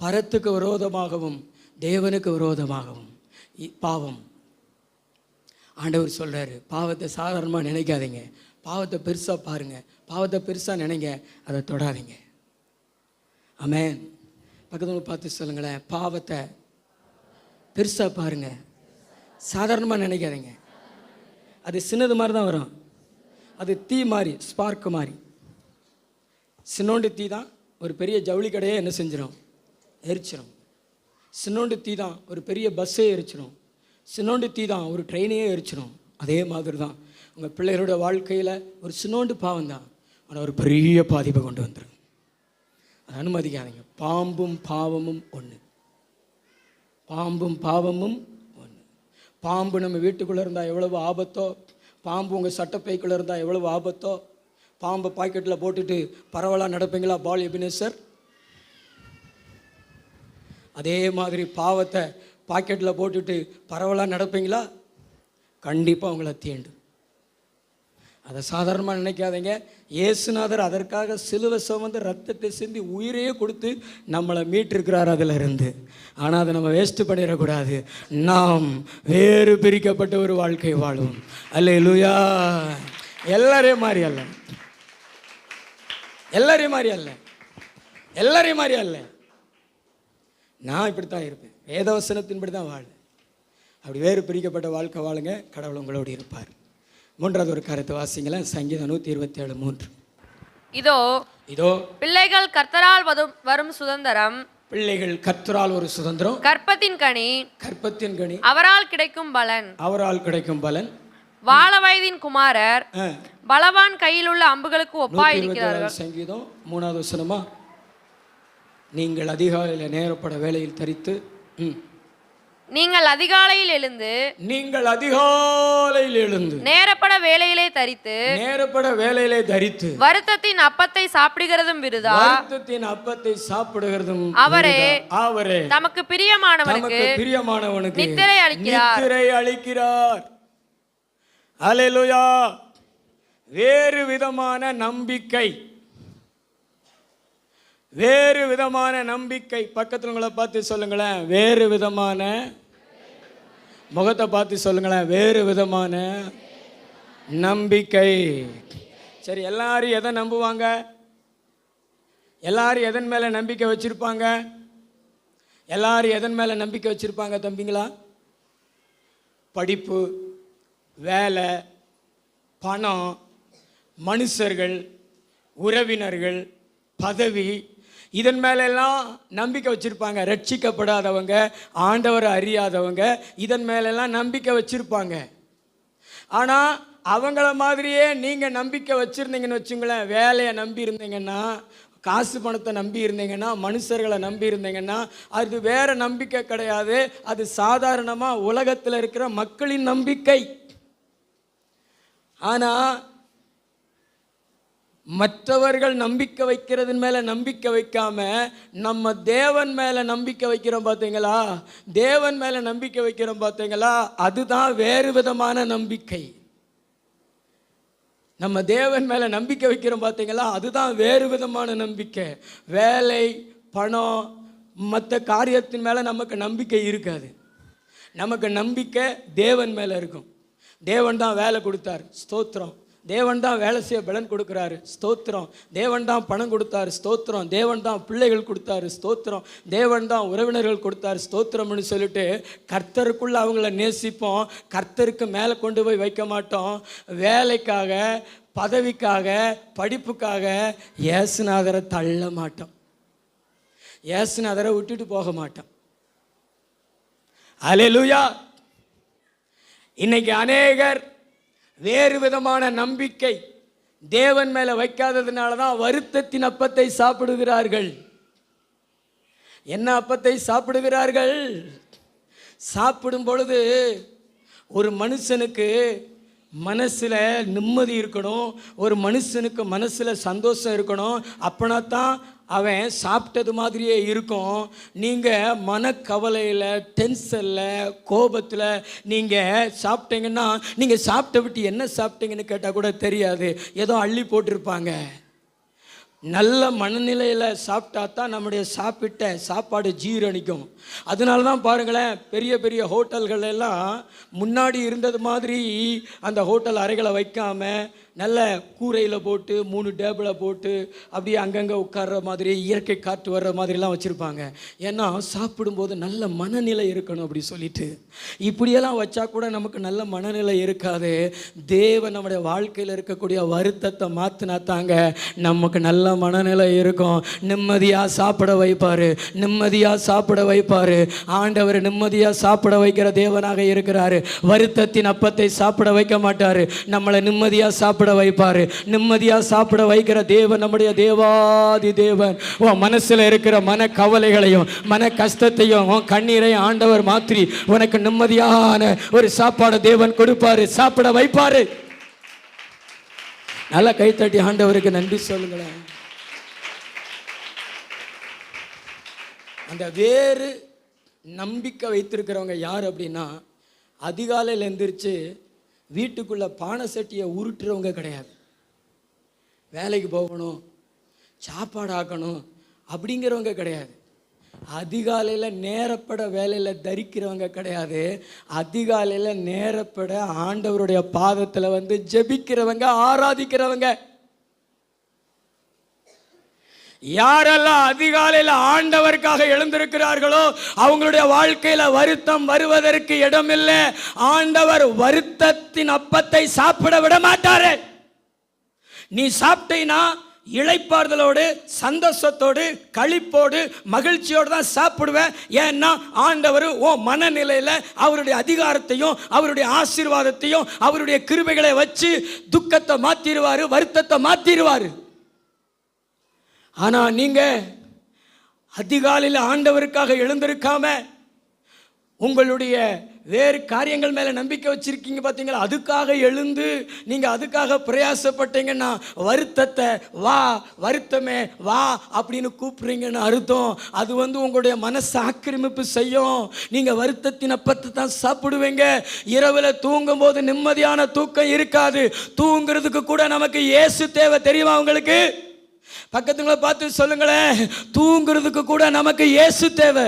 பரத்துக்கு விரோதமாகவும் தேவனுக்கு விரோதமாகவும் பாவம். ஆண்டவர் சொல்கிறாரு, பாவத்தை சாதாரணமாக நினைக்காதீங்க, பாவத்தை பெருசாக பாருங்கள், பாவத்தை பெருசாக நினைங்க, அதை தொடாதீங்க. ஆமென். பக்கத்தில் பார்த்து சொல்லுங்களேன், பாவத்தை பெருசாக பாருங்கள், சாதாரணமாக நினைக்காதீங்க. அது சின்னது மாதிரி தான் வரும். அது தீ மாதிரி, ஸ்பார்க்கு மாதிரி. சின்னோண்டு தீ தான் ஒரு பெரிய ஜவுளி கடையே என்ன செஞ்சிடும், எரிச்சிடும். சின்னோண்டு தீ தான் ஒரு பெரிய பஸ்ஸே எரிச்சிடும். சின்னோண்டு தீ தான் ஒரு ட்ரெயினையே எரிச்சிடும். அதே மாதிரி தான் உங்கள் பிள்ளைகளோட வாழ்க்கையில் ஒரு சின்னோண்டு பாவம் தான், ஆனால் ஒரு பெரிய பாதிப்பை கொண்டு வந்துடும். அதை அனுமதிக்காதீங்க. பாம்பும் பாவமும் ஒன்று, பாம்பும் பாவமும் ஒன்று. பாம்பு நம்ம வீட்டுக்குள்ளே இருந்தால் எவ்வளவு ஆபத்தோ, பாம்பு உங்கள் சட்டப்பைக்குள்ளே இருந்தால் எவ்வளவு ஆபத்தோ. பாம்பை பாக்கெட்டில் போட்டுட்டு பரவலாக நடப்பீங்களா பால் எபினேசர்? அதே மாதிரி பாவத்தை பாக்கெட்டில் போட்டுட்டு பரவலாக நடப்பீங்களா? கண்டிப்பாக உங்களை தீண்டும். அதை சாதாரணமாக நினைக்காதீங்க. இயேசுநாதர் அதற்காக சிலுவை சுமந்து ரத்தத்தை சிந்தி உயிரையே கொடுத்து நம்மளை மீட்டிருக்கிறார் அதில் இருந்து. ஆனால் அதை நம்ம வேஸ்ட்டு பண்ணிடக்கூடாது. நாம் வேறு பிரிக்கப்பட்ட ஒரு வாழ்க்கை வாழும். அல்லேலூயா. எல்லாரையும் மாறி அல்ல, எல்லாரையும் மாறி அல்ல, எல்லாரையும் மாறி அல்ல. நான் இப்படித்தான் இருப்பேன், வேதவசனத்தின்படி தான் வாழ. அப்படி வேறு பிரிக்கப்பட்ட வாழ்க்கை வாழுங்க, கடவுள் உங்களோடு இருப்பார். மூன்றாவது ஒரு கருத்து வாசிங்களேன். சங்கீதம் 127:3. இதோ இதோ பிள்ளைகள் கர்த்தரால் வரும் சுதந்திரம், பிள்ளைகள் கர்த்தரால் ஒரு சுதந்திரம், கற்பத்தின் கனி, கற்பத்தின் கனி, அவரால் கிடைக்கும் பலன், அவரால் கிடைக்கும் பலன். வாழ வயதின் குமாரர் பலவான் கையில் உள்ள அம்புகளுக்கு ஒப்பாயிருக்கிறார்கள். சங்கீதம் 3வது வசனமா, நீங்கள் அதிகாலையில் நேரப்பட வேளையில் தரித்து, நீங்கள் அதிகாலையில் எழுந்து, நீங்கள் அதிகாலையில் எழுந்து நேரப்பட வேளையிலே தரித்து, நேரப்பட வேளையிலே தரித்து வருத்தத்தின் அப்பத்தை சாப்பிடுகிறதும் விருதா, வருத்தத்தின் அப்பத்தை சாப்பிடுகிறதும் அவரே, அவரே தமக்கு பிரியமானவனுக்கு நித்திரை அளிக்கிறார், நித்திரை அளிக்கிறார். அல்லேலூயா. வேறு விதமான நம்பிக்கை, வேறு விதமான நம்பிக்கை. பக்கத்தில் உங்களை பார்த்து சொல்லுங்களேன், வேறு விதமான. முகத்தை பார்த்து சொல்லுங்களேன், வேறு விதமான நம்பிக்கை. சரி, எல்லாரும் எதை நம்புவாங்க? எல்லாரும் எதன் மேலே நம்பிக்கை வச்சிருப்பாங்க? எல்லாரும் எதன் மேலே நம்பிக்கை வச்சிருப்பாங்க தம்பிங்களா? படிப்பு, வேலை, பணம், மனுஷர்கள், உறவினர்கள், பதவி, இதன் மேலெல்லாம் நம்பிக்கை வச்சுருப்பாங்க. ரட்சிக்கப்படாதவங்க, ஆண்டவரை அறியாதவங்க இதன் மேலெல்லாம் நம்பிக்கை வச்சுருப்பாங்க. ஆனால் அவங்கள மாதிரியே நீங்கள் நம்பிக்கை வச்சுருந்தீங்கன்னு வச்சுங்களேன், வேலையை நம்பி இருந்தீங்கன்னா, காசு பணத்தை நம்பி இருந்தீங்கன்னா, மனுஷர்களை நம்பி இருந்தீங்கன்னா, அது வேறு நம்பிக்கை கிடையாது. அது சாதாரணமாக உலகத்தில் இருக்கிற மக்களின் நம்பிக்கை. ஆனால் மற்றவர்கள் நம்பிக்கை வைக்கிறதன் மேலே நம்பிக்கை வைக்காம நம்ம தேவன் மேலே நம்பிக்கை வைக்கிறோம் பார்த்தீங்களா? தேவன் மேலே நம்பிக்கை வைக்கிறோம் பார்த்தீங்களா? அதுதான் வேறு விதமான நம்பிக்கை. நம்ம தேவன் மேலே நம்பிக்கை வைக்கிறோம் பார்த்தீங்களா? அதுதான் வேறு விதமான நம்பிக்கை. வேலை, பணம், மற்ற காரியத்தின் மேலே நமக்கு நம்பிக்கை இருக்காது. நமக்கு நம்பிக்கை தேவன் மேலே இருக்கும். தேவன் தான் வேலை கொடுத்தார், ஸ்தோத்திரம். தேவன் தான் வேலை செய்ய பலன் கொடுக்குறாரு, ஸ்தோத்திரம். தேவன் தான் பணம் கொடுத்தாரு, ஸ்தோத்திரம். தேவன் தான் பிள்ளைகள் கொடுத்தாரு, ஸ்தோத்திரம். தேவன் தான் உறவினர்கள் கொடுத்தாரு, ஸ்தோத்திரம்னு சொல்லிட்டு கர்த்தருக்குள்ளே அவங்கள நேசிப்போம். கர்த்தருக்கு மேலே கொண்டு போய் வைக்க மாட்டோம். வேலைக்காக, பதவிக்காக, படிப்புக்காக இயேசுநாதரை தள்ள மாட்டோம். இயேசுநாதரை விட்டுட்டு போக மாட்டோம். அல்லேலூயா. இன்னைக்கு அநேகர் வேறு விதமான நம்பிக்கை தேவன் மேலே வைக்காததுனால தான் வருத்தத்தின் அப்பத்தை சாப்பிடுகிறார்கள். என்ன அப்பத்தை சாப்பிடுகிறார்கள்? சாப்பிடும் பொழுது ஒரு மனுஷனுக்கு மனசில் நிம்மதி இருக்கணும், ஒரு மனுஷனுக்கு மனசில் சந்தோஷம் இருக்கணும். அப்படின்னா தான் அவன் சாப்பிட்டது மாதிரியே இருக்கும். நீங்கள் மனக்கவலையில், டென்ஷனில், கோபத்தில் நீங்கள் சாப்பிட்டீங்கன்னா, நீங்கள் சாப்பிட்ட விட்டு என்ன சாப்பிட்டீங்கன்னு கேட்டால் கூட தெரியாது, ஏதோ அள்ளி போட்டிருப்பாங்க. நல்ல மனநிலையில் சாப்பிட்டா தான் நம்முடைய சாப்பிட்ட சாப்பாடு ஜீரணிக்கும். அதனால தான் பாருங்களேன், பெரிய பெரிய ஹோட்டல்கள் எல்லாம் முன்னாடி இருந்தது மாதிரி அந்த ஹோட்டல் அறைகளை வைக்காமல் நல்ல கூரையில் போட்டு 3 டேபிளை போட்டு அப்படியே அங்கங்கே உட்கார்ற மாதிரி, இயற்கை காற்று வர்ற மாதிரிலாம் வச்சுருப்பாங்க. ஏன்னா சாப்பிடும்போது நல்ல மனநிலை இருக்கணும் அப்படி சொல்லிட்டு. இப்படியெல்லாம் வச்சா கூட நமக்கு நல்ல மனநிலை இருக்காது. தேவன் நம்முடைய வாழ்க்கையில் இருக்கக்கூடிய வருத்தத்தை மாற்றினா தாங்க நமக்கு நல்ல மனநிலை இருக்கும். நிம்மதியாக சாப்பிட வைப்பார், நிம்மதியாக சாப்பிட வைப்பார். ஆண்டவர் நிம்மதியாக சாப்பிட வைக்கிற தேவனாக இருக்கிறாரு. வருத்தத்தின் அப்பத்தை சாப்பிட வைக்க மாட்டார், நம்மளை நிம்மதியாக சாப்பிட வைப்பாரு. நிம்மதியா சாப்பிட வைக்கிற தேவன் நம்முடைய தேவாதி தேவன். உன் மனசுல இருக்கிற மன கவலைகளையும் மன கஷ்டத்தையும் கண்ணீரையும் ஆண்டவர் மாற்றி உனக்கு நிம்மதியான ஒரு சாப்பாடு தேவன் கொடுப்பாரு, சாப்பிட வைப்பாரு. நல்லா கைத்தட்டி ஆண்டவருக்கு நன்றி சொல்லுங்களேன். அந்த வேறு நம்பிக்கை வைத்திருக்கிறவங்க யார் அப்படின்னா, அதிகாலையில் எந்திரிச்சு வீட்டுக்குள்ளே பானை சட்டியை உருட்டுறவங்க கிடையாது. வேலைக்கு போகணும், சாப்பாடு ஆக்கணும் அப்படிங்கிறவங்க கிடையாது. அதிகாலையில் நேரப்பட வேலையில் தரிக்கிறவங்க கிடையாது. அதிகாலையில் நேரப்பட ஆண்டவருடைய பாதத்தில் வந்து ஜெபிக்கிறவங்க, ஆராதிக்கிறவங்க. யாரெல்லாம் அதிகாலையில் ஆண்டவருக்காக எழுந்திருக்கிறார்களோ அவங்களுடைய வாழ்க்கையில வருத்தம் வருவதற்கு இடமில்லை. ஆண்டவர் வருத்தத்தின் அப்பத்தை சாப்பிட விட மாட்டாரு. நீ சாப்பிட்டீனா இளைப்பாறுதலோடு, சந்தோஷத்தோடு, களிப்போடு, மகிழ்ச்சியோடு தான் சாப்பிடுவேன். ஏன்னா ஆண்டவர் ஓ மனநிலையில் அவருடைய அதிகாரத்தையும் அவருடைய ஆசீர்வாதத்தையும் அவருடைய கிருபைகளை வச்சு துக்கத்தை மாத்திடுவாரு, வருத்தத்தை மாத்திடுவாரு. ஆனா நீங்க அதிகாலையில் ஆண்டவருக்காக எழுந்திருக்காம உங்களுடைய வேறு காரியங்கள் மேல நம்பிக்கை வச்சிருக்கீங்க பார்த்தீங்களா, அதுக்காக எழுந்து நீங்க அதுக்காக பிரயாசப்பட்டீங்கன்னா வருத்தத்தை வா, வருத்தமே வா அப்படின்னு கூப்பிடுறீங்கன்னு அர்த்தம். அது வந்து உங்களுடைய மனசை ஆக்கிரமிப்பு செய்யும். நீங்க வருத்தத்தின் அப்பத்தை தான் சாப்பிடுவீங்க. இரவுல தூங்கும் போது நிம்மதியான தூக்கம் இருக்காது. தூங்குறதுக்கு கூட நமக்கு இயேசு தேவை. தெரியுமா உங்களுக்கு? பக்கத்துல பார்த்து சொல்லுங்களேன், தூங்குறதுக்கு கூட நமக்கு இயேசு தேவை.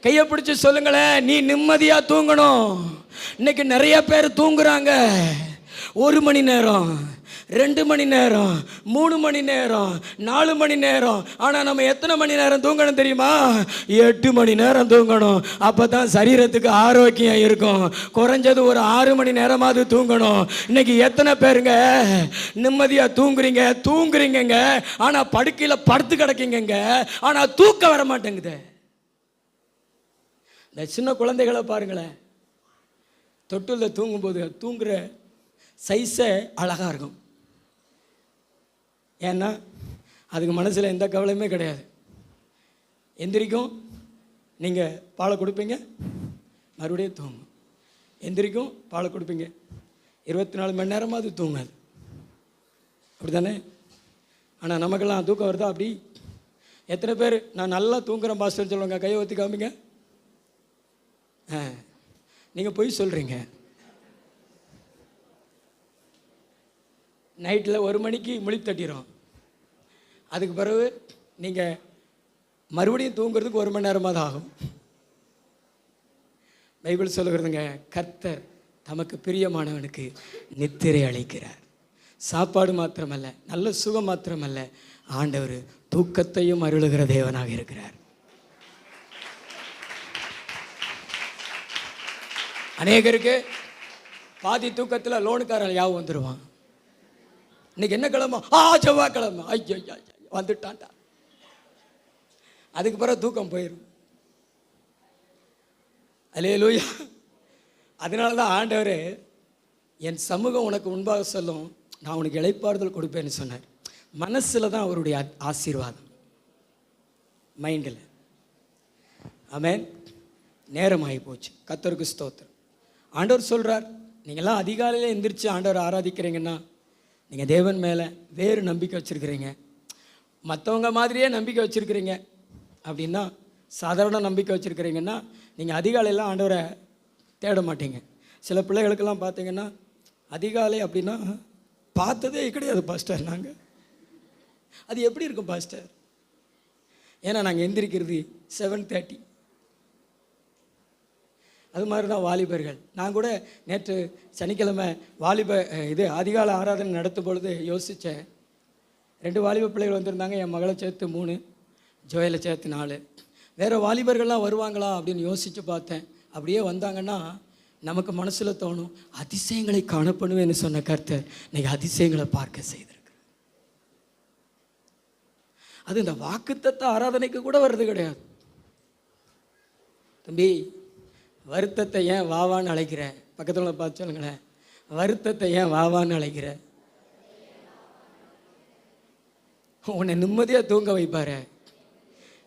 கையை பிடிச்சு சொல்லுங்களேன், நீ நிம்மதியா தூங்கணும். இன்னைக்கு நிறைய பேர் தூங்குறாங்க. 1 மணி நேரம், 2 மணி நேரம், 3 மணி நேரம், 4 மணி நேரம். ஆனால் நம்ம எத்தனை மணி நேரம் தூங்கணும் தெரியுமா? 8 மணி நேரம் தூங்கணும். அப்போ தான் சரீரத்துக்கு ஆரோக்கியம் இருக்கும். குறைஞ்சது ஒரு 6 மணி நேரமாவது தூங்கணும். இன்னைக்கு எத்தனை பேருங்க நிம்மதியாக தூங்குறீங்க, ஆனால் படுக்கையில் படுத்து கிடக்கீங்க, ஆனால் தூக்கம் வர மாட்டேங்குது. இந்த சின்ன குழந்தைகளை பாருங்களேன், தொட்டிலில் தூங்கும்போது தூங்குற சைஸே அழகாக இருக்கும். ஏன்னா அதுக்கு மனசில் எந்த கவலையுமே கிடையாது. எந்திரிக்கும், நீங்கள் பாலை கொடுப்பீங்க, மறுபடியும் தூங்கும். எந்திரிக்கும், பாலை கொடுப்பீங்க, 24 மணி நேரமாக அது தூங்காது. அப்படி தானே? ஆனால் நமக்கெல்லாம் தூக்கம் வருதா? அப்படி எத்தனை பேர் நான் நல்லா தூங்குறேன் பாஸ்டர் சொல்லுவாங்க? கையை ஊற்றி காமிங்க. நீங்கள் போய் சொல்கிறீங்க. நைட்டில் 1 மணிக்கு முழிப்பு தட்டிடும். அதுக்கு பிறகு நீங்கள் மறுபடியும் தூங்குறதுக்கு 1 மணி நேரமாக தான் ஆகும். பைபிள் சொல்லுகிறதுங்க, கர்த்தர் தமக்கு பிரியமானவனுக்கு நித்திரை அளிக்கிறார். சாப்பாடு மாத்திரமல்ல, நல்ல சுகம் மாத்திரமல்ல, ஆண்டவர் தூக்கத்தையும் அருளுகிற தேவனாக இருக்கிறார். அநேகருக்கு பாதி தூக்கத்தில் லோனுக்காரன் யாவும் வந்துடுவான். இன்னைக்கு என்ன கிழமை? செவ்வாய்க்கிழமை. ஐயோ வந்துட்டான்டா. அதுக்கு பிறகு தூக்கம் போயிடும். அல்லேலூயா. அதனால தான் ஆண்டவர் என் சமூகம் உனக்கு முன்பாக சொல்லும், நான் உனக்கு இளைப்பாறுதல் கொடுப்பேன்னு சொன்னார். மனசில் தான் அவருடைய ஆசீர்வாதம், மைண்டில். ஆமென். நேரமாகி போச்சு. கர்த்தருக்கு ஸ்தோத்திரம். ஆண்டவர் சொல்கிறார், நீங்கள்லாம் அதிகாலையில் எந்திரிச்சு ஆண்டவர் ஆராதிக்கிறீங்கன்னா நீங்கள் தேவன் மேலே வேறு நம்பிக்கை வச்சுருக்கிறீங்க. மற்றவங்க மாதிரியே நம்பிக்கை வச்சுருக்கிறீங்க அப்படின்னா, சாதாரண நம்பிக்கை வச்சுருக்கிறீங்கன்னா நீங்கள் அதிகாலையெல்லாம் ஆண்டவரை தேட மாட்டீங்க. சில பிள்ளைகளுக்கெல்லாம் பார்த்தீங்கன்னா அதிகாலை அப்படின்னா பார்த்ததே கிடையாது பாஸ்டர் நாங்கள். அது எப்படி இருக்கும் பாஸ்டர்? ஏன்னா நாங்கள் எந்திரிக்கிறது 7:30. அது மாதிரி தான் வாலிபர்கள். நான் கூட நேற்று சனிக்கிழமை அதிகாலை ஆராதனை நடத்தும் பொழுது யோசித்தேன். 2 வாலிப பிள்ளைகள் வந்திருந்தாங்க. என் மகளை சேர்த்து 3, ஜோயலை சேர்த்து 4. வேறு வாலிபர்கள்லாம் வருவாங்களா அப்படின்னு யோசித்து பார்த்தேன். அப்படியே வந்தாங்கன்னா நமக்கு மனசில் தோணும், அதிசயங்களை காணப்படுவேன்னு சொன்ன கர்த்தர் இன்னைக்கு அதிசயங்களை பார்க்க செய்திருக்கு. அது இந்த வாக்குத்தத்த ஆராதனைக்கு கூட வர்றது கிடையாது. தம்பி, வருத்தத்தை ஏன் வாவான்னு அழைக்கிற? பக்கத்தில் பார்த்து சொல்லுங்களேன், வருத்தத்தை ஏன் வாவான்னு அழைக்கிற? உன்னை நிம்மதியாக தூங்க வைப்பாரு.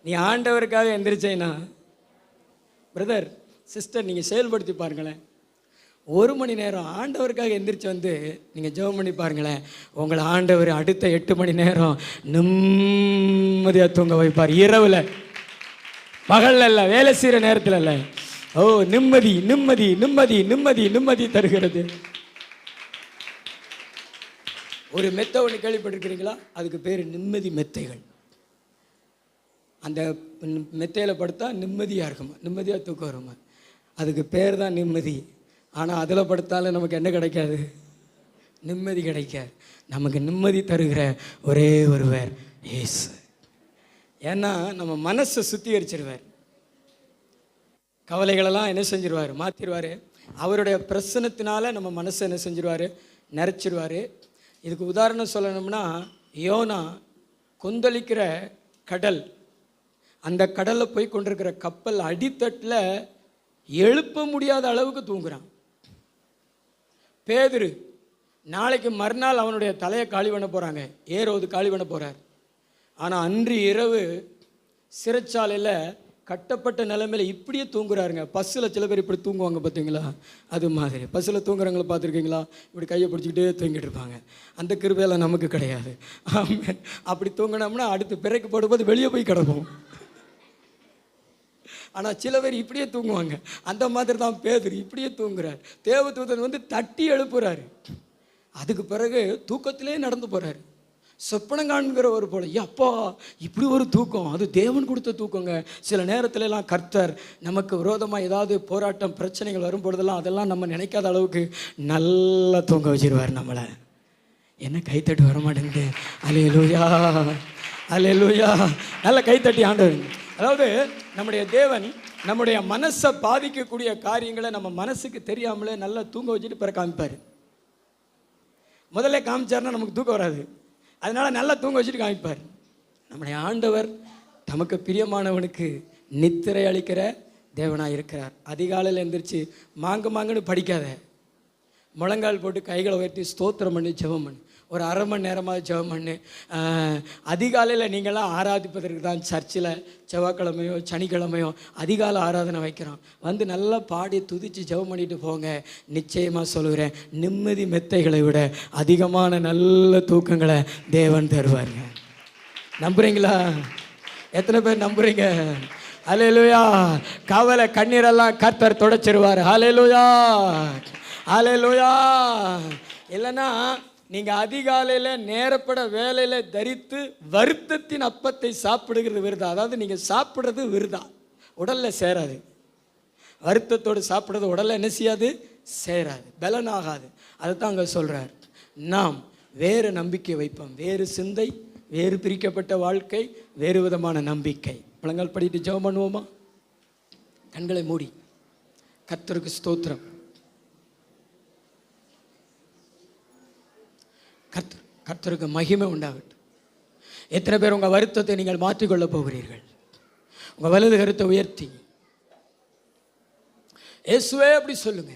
நீ ஆண்டவருக்காக எந்திரிச்சேன்னா, பிரதர் சிஸ்டர், நீங்கள் செயல்படுத்தி பாருங்களேன். 1 மணி நேரம் ஆண்டவருக்காக எந்திரிச்சு வந்து நீங்கள் ஜெபம் பண்ணி பாருங்களேன். உங்களை ஆண்டவர் அடுத்த 8 மணி நேரம் நிம்மதியாக தூங்க வைப்பார். இரவில், பகலில் இல்லை, வேலை செய்கிற நேரத்தில் இல்லை, ஓ, நிம்மதி நிம்மதி நிம்மதி நிம்மதி நிம்மதி தருகிறது. ஒரு மெத்தை ஒன்று கேள்விப்பட்டிருக்கிறீங்களா? அதுக்கு பேர் நிம்மதி மெத்தைகள். அந்த மெத்தையில் படுத்தா நிம்மதியாக இருக்குமா, நிம்மதியாக தூக்கம் வருமா. அதுக்கு பேர் தான் நிம்மதி. ஆனால் அதில் படுத்தாலும் நமக்கு என்ன கிடைக்காது? நிம்மதி கிடைக்காது. நமக்கு நிம்மதி தருகிற ஒரே ஒருவர் இயேசு. ஏன்னா நம்ம மனசை சுத்திகரிச்சிருவார், கவலைகளெல்லாம் என்ன செஞ்சிருவார்? மாற்றிடுவார். அவருடைய பிரசனத்தினால நம்ம மனசை என்ன செஞ்சிருவார்? நிறைச்சிருவார். இதுக்கு உதாரணம் சொல்லணும்னா, யோனா கொந்தளிக்கிற கடல், அந்த கடலில் போய் கொண்டிருக்கிற கப்பல் அடித்தட்டில் எழுப்ப முடியாத அளவுக்கு தூங்குறான். பேதுரு நாளைக்கு மறுநாள் அவனுடைய தலையை காலி பண்ண போகிறாங்க, ஏரோது காலி பண்ண போகிறார். ஆனால் அன்று இரவு சிறைச்சாலையில் கட்டப்பட்ட நிலைமையில் இப்படியே தூங்குறாருங்க. பஸ்ஸில் சில பேர் இப்படி தூங்குவாங்க பார்த்தீங்களா? அது மாதிரி பஸ்ஸில் தூங்குறவங்கள பார்த்துருக்கீங்களா? இப்படி கையை பிடிச்சிக்கிட்டே தூங்கிட்டு இருப்பாங்க. அந்த கிருபையெல்லாம் நமக்கு கிடையாது. அப்படி தூங்கினோம்னா அடுத்து பிறகு போடும்போது வெளியே போய் கிடப்போம். ஆனால் சில பேர் இப்படியே தூங்குவாங்க. அந்த மாதிரி தான் பேதுரு இப்படியே தூங்குறார். தேவதூதன் வந்து தட்டி எழுப்புறாரு. அதுக்கு பிறகு தூக்கத்திலே நடந்து போகிறாரு. சொப்பனம் காண்கிறவர் போல. அப்பா, இப்படி ஒரு தூக்கம், அது தேவன் கொடுத்த தூக்கங்க. சில நேரத்துலலாம் கர்த்தர் நமக்கு விரோதமாக ஏதாவது போராட்டம் பிரச்சனைகள் வரும்பொழுதெல்லாம் அதெல்லாம் நம்ம நினைக்காத அளவுக்கு நல்லா தூங்க வச்சிருவார் நம்மளை. என்ன கைத்தட்டு வர மாட்டேங்குது? அல்லேலூயா, அல்லேலூயா. நல்ல கைத்தட்டி ஆண்டவர். அதாவது நம்முடைய தேவன் நம்முடைய மனசை பாதிக்கக்கூடிய காரியங்களை நம்ம மனசுக்கு தெரியாமலே நல்லா தூங்க வச்சுட்டு பிற காமிப்பார். முதல்ல காமிச்சார்னா நமக்கு தூக்கம் வராது. அதனால் நல்லா தூங்க வச்சுட்டு காமிப்பார். நம்முடைய ஆண்டவர் தமக்கு பிரியமானவனுக்கு நித்திரை அளிக்கிற தேவனாக இருக்கிறார். அதிகாலையில் எழுந்திரிச்சு மாங்குன்னு படிக்காத, முழங்கால் போட்டு கைகளை உயர்த்தி ஸ்தோத்திரம் பண்ணி ஜெபம் பண்ணு. ஒரு அரை மணி நேரமாக ஜெபம் பண்ணு. அதிகாலையில் நீங்களாம் ஆராதிப்பதற்கு தான் சர்ச்சில் செவ்வாய்க்கிழமையோ சனிக்கிழமையோ அதிகாலை ஆராதனை வைக்கிறோம். வந்து நல்லா பாடி துதித்து ஜெபம் பண்ணிட்டு போங்க. நிச்சயமாக சொல்லுகிறேன், நிம்மதி மெத்தைகளை விட அதிகமான நல்ல தூக்கங்களை தேவன் தருவாருங்க. நம்புறீங்களா? எத்தனை பேர் நம்புறீங்க? அல்லேலூயா. கவலை கண்ணீரெல்லாம் கர்த்தர் தொடச்சிருவார். அல்லேலூயா, அல்லேலூயா. இல்லைன்னா நீங்கள் அதிகாலையில் நேரப்பட வேலையில் தரித்து வருத்தத்தின் அப்பத்தை சாப்பிடுகிறது விருதா. அதாவது நீங்கள் சாப்பிட்றது விருதா, உடலில் சேராது. வருத்தத்தோடு சாப்பிட்றது உடலில் என்ன செய்யாது? சேராது, பலனாகாது. அதுதான் அங்கே சொல்கிறார். நாம் வேறு நம்பிக்கை வைப்போம், வேறு சிந்தை, வேறு பிரிக்கப்பட்ட வாழ்க்கை, வேறு விதமான நம்பிக்கை. முழங்கால் படிட்டு ஜெபம் பண்ணுவோமா? கண்களை மூடி. கர்த்தருக்கு ஸ்தோத்திரம். கர்த்தருக்கு மகிமை உண்டாகட்டும். எத்தனை பேர் உங்கள் வருத்தத்தை நீங்கள் மாற்றிக்கொள்ள போகிறீர்கள்? உங்கள் வலது கருத்தை உயர்த்தி இயேசுவே அப்படி சொல்லுங்க.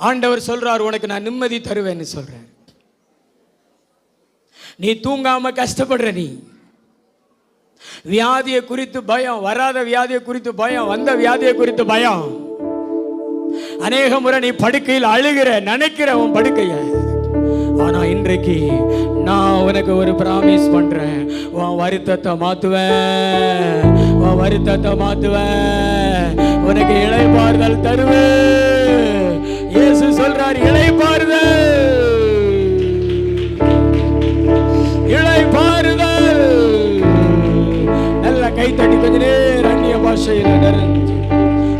ஆண்டவர் சொல்றார், உனக்கு நான் நிம்மதி தருவேன்னு சொல்றார். நீ தூங்காம கஷ்டப்படுற, நீ வியாதியை குறித்து பயம், வராத வியாதியை குறித்து பயம், வந்த வியாதியை குறித்து பயம், அநேக முறை நீ படுக்கையில் அழுகிற, நினைக்கிற உன் படுக்கைய. ஆனா இன்றைக்கு நான் உனக்கு ஒரு பிராமிஸ் பண்றேன். உன் வருத்தத்தை மாத்துவேன், உன் வருத்தத்தை மாத்துவேன், உனக்கு இளைப்பாறுதல் தருவேன். இயேசு சொல்றார், இளைப்பாறுதல், இளைப்பாறுதல். நல்ல கைத்தட்டி கொஞ்ச நேரம் அந்நிய பாஷையில் நிறைஞ்சு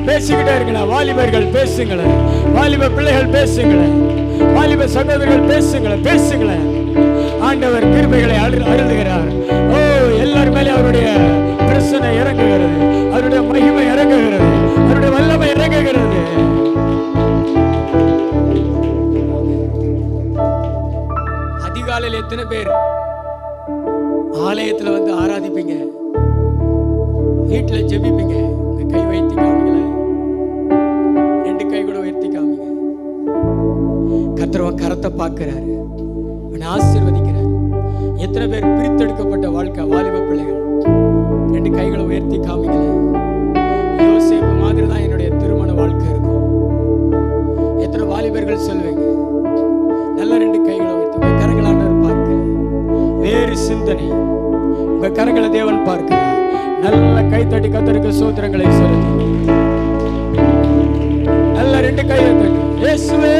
பேசிக்கிட்டே இருக்கலாம். வாலிபர்கள் பேசுங்களேன், வாலிப பிள்ளைகள் பேசுங்களேன், வாலிப சகோதரர்கள் பேசுங்களேன், பேசுங்களேன். ஆண்டவர் கிருபைகளை அருளுகிறார். ஓ, எல்லாரும் மேலே அவருடைய பிரசனை இறங்குகிறது, அவருடைய மகிமை இறங்குகிறது, அவருடைய வல்லமை இறங்குகிறது. அதிகாலையில் எத்தனை பேர் ஆலயத்தில் வந்து ஆராதிப்பீங்க, வீட்டில் ஜெபிப்பீங்க? உங்க கை வைத்து காமிங்கள, ரெண்டு கை கூட உயர்த்தி காமிங்க. கர்த்தர் கரத்தை பார்க்கிறாரு, அவனை ஆசீர்வதிக்கிறார். எத்தனை பேர் பிரித்தெடுக்கப்பட்ட வாழ்க்கை வாலிப பிள்ளைகள்? ரெண்டு கைகளை உயர்த்தி காமிங்கள. யோசேப்பு மாதிரி தான் என்னுடைய திருமண வாழ்க்கை இருக்கும். எத்தனை வாலிபர்கள் சொல்லுவீங்க? நல்ல ரெண்டு கைகளை உயர்த்தி உங்க கரங்களான பார்க்க வேறு சிந்தனை, உங்க கரங்களை தேவன் பார்க்கிறார். நல்ல கைத்தட்டி கர்த்தருக்கு ஸ்தோத்திரங்களை சொல்லுங்க. நல்ல 2 கையை தட்டி இயேசுவே.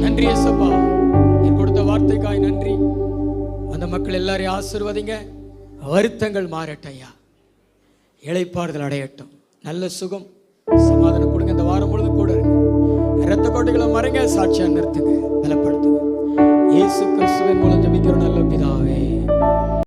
நன்றி இயேசுப்பா, நீர் கொடுத்த வார்த்தைக்காய் நன்றி. அந்த மக்கள் எல்லாரையும் ஆசீர்வதிங்க. வருத்தங்கள் மாறட்டையா, இளைப்பாறுதல் அடையட்டும், நல்ல சுகம் சமாதானம் கொடுங்க. இந்த வாரம் முழுதும் கூட இருங்க. இரத்த கோட்டைகளை மறைங்க, சாட்சியா நிறுத்துங்க, பலப்படுத்துங்க. இயேசு கிறிஸ்துவின் மூலம் ஜெபிக்கிறோம் நல்ல பிதாவே.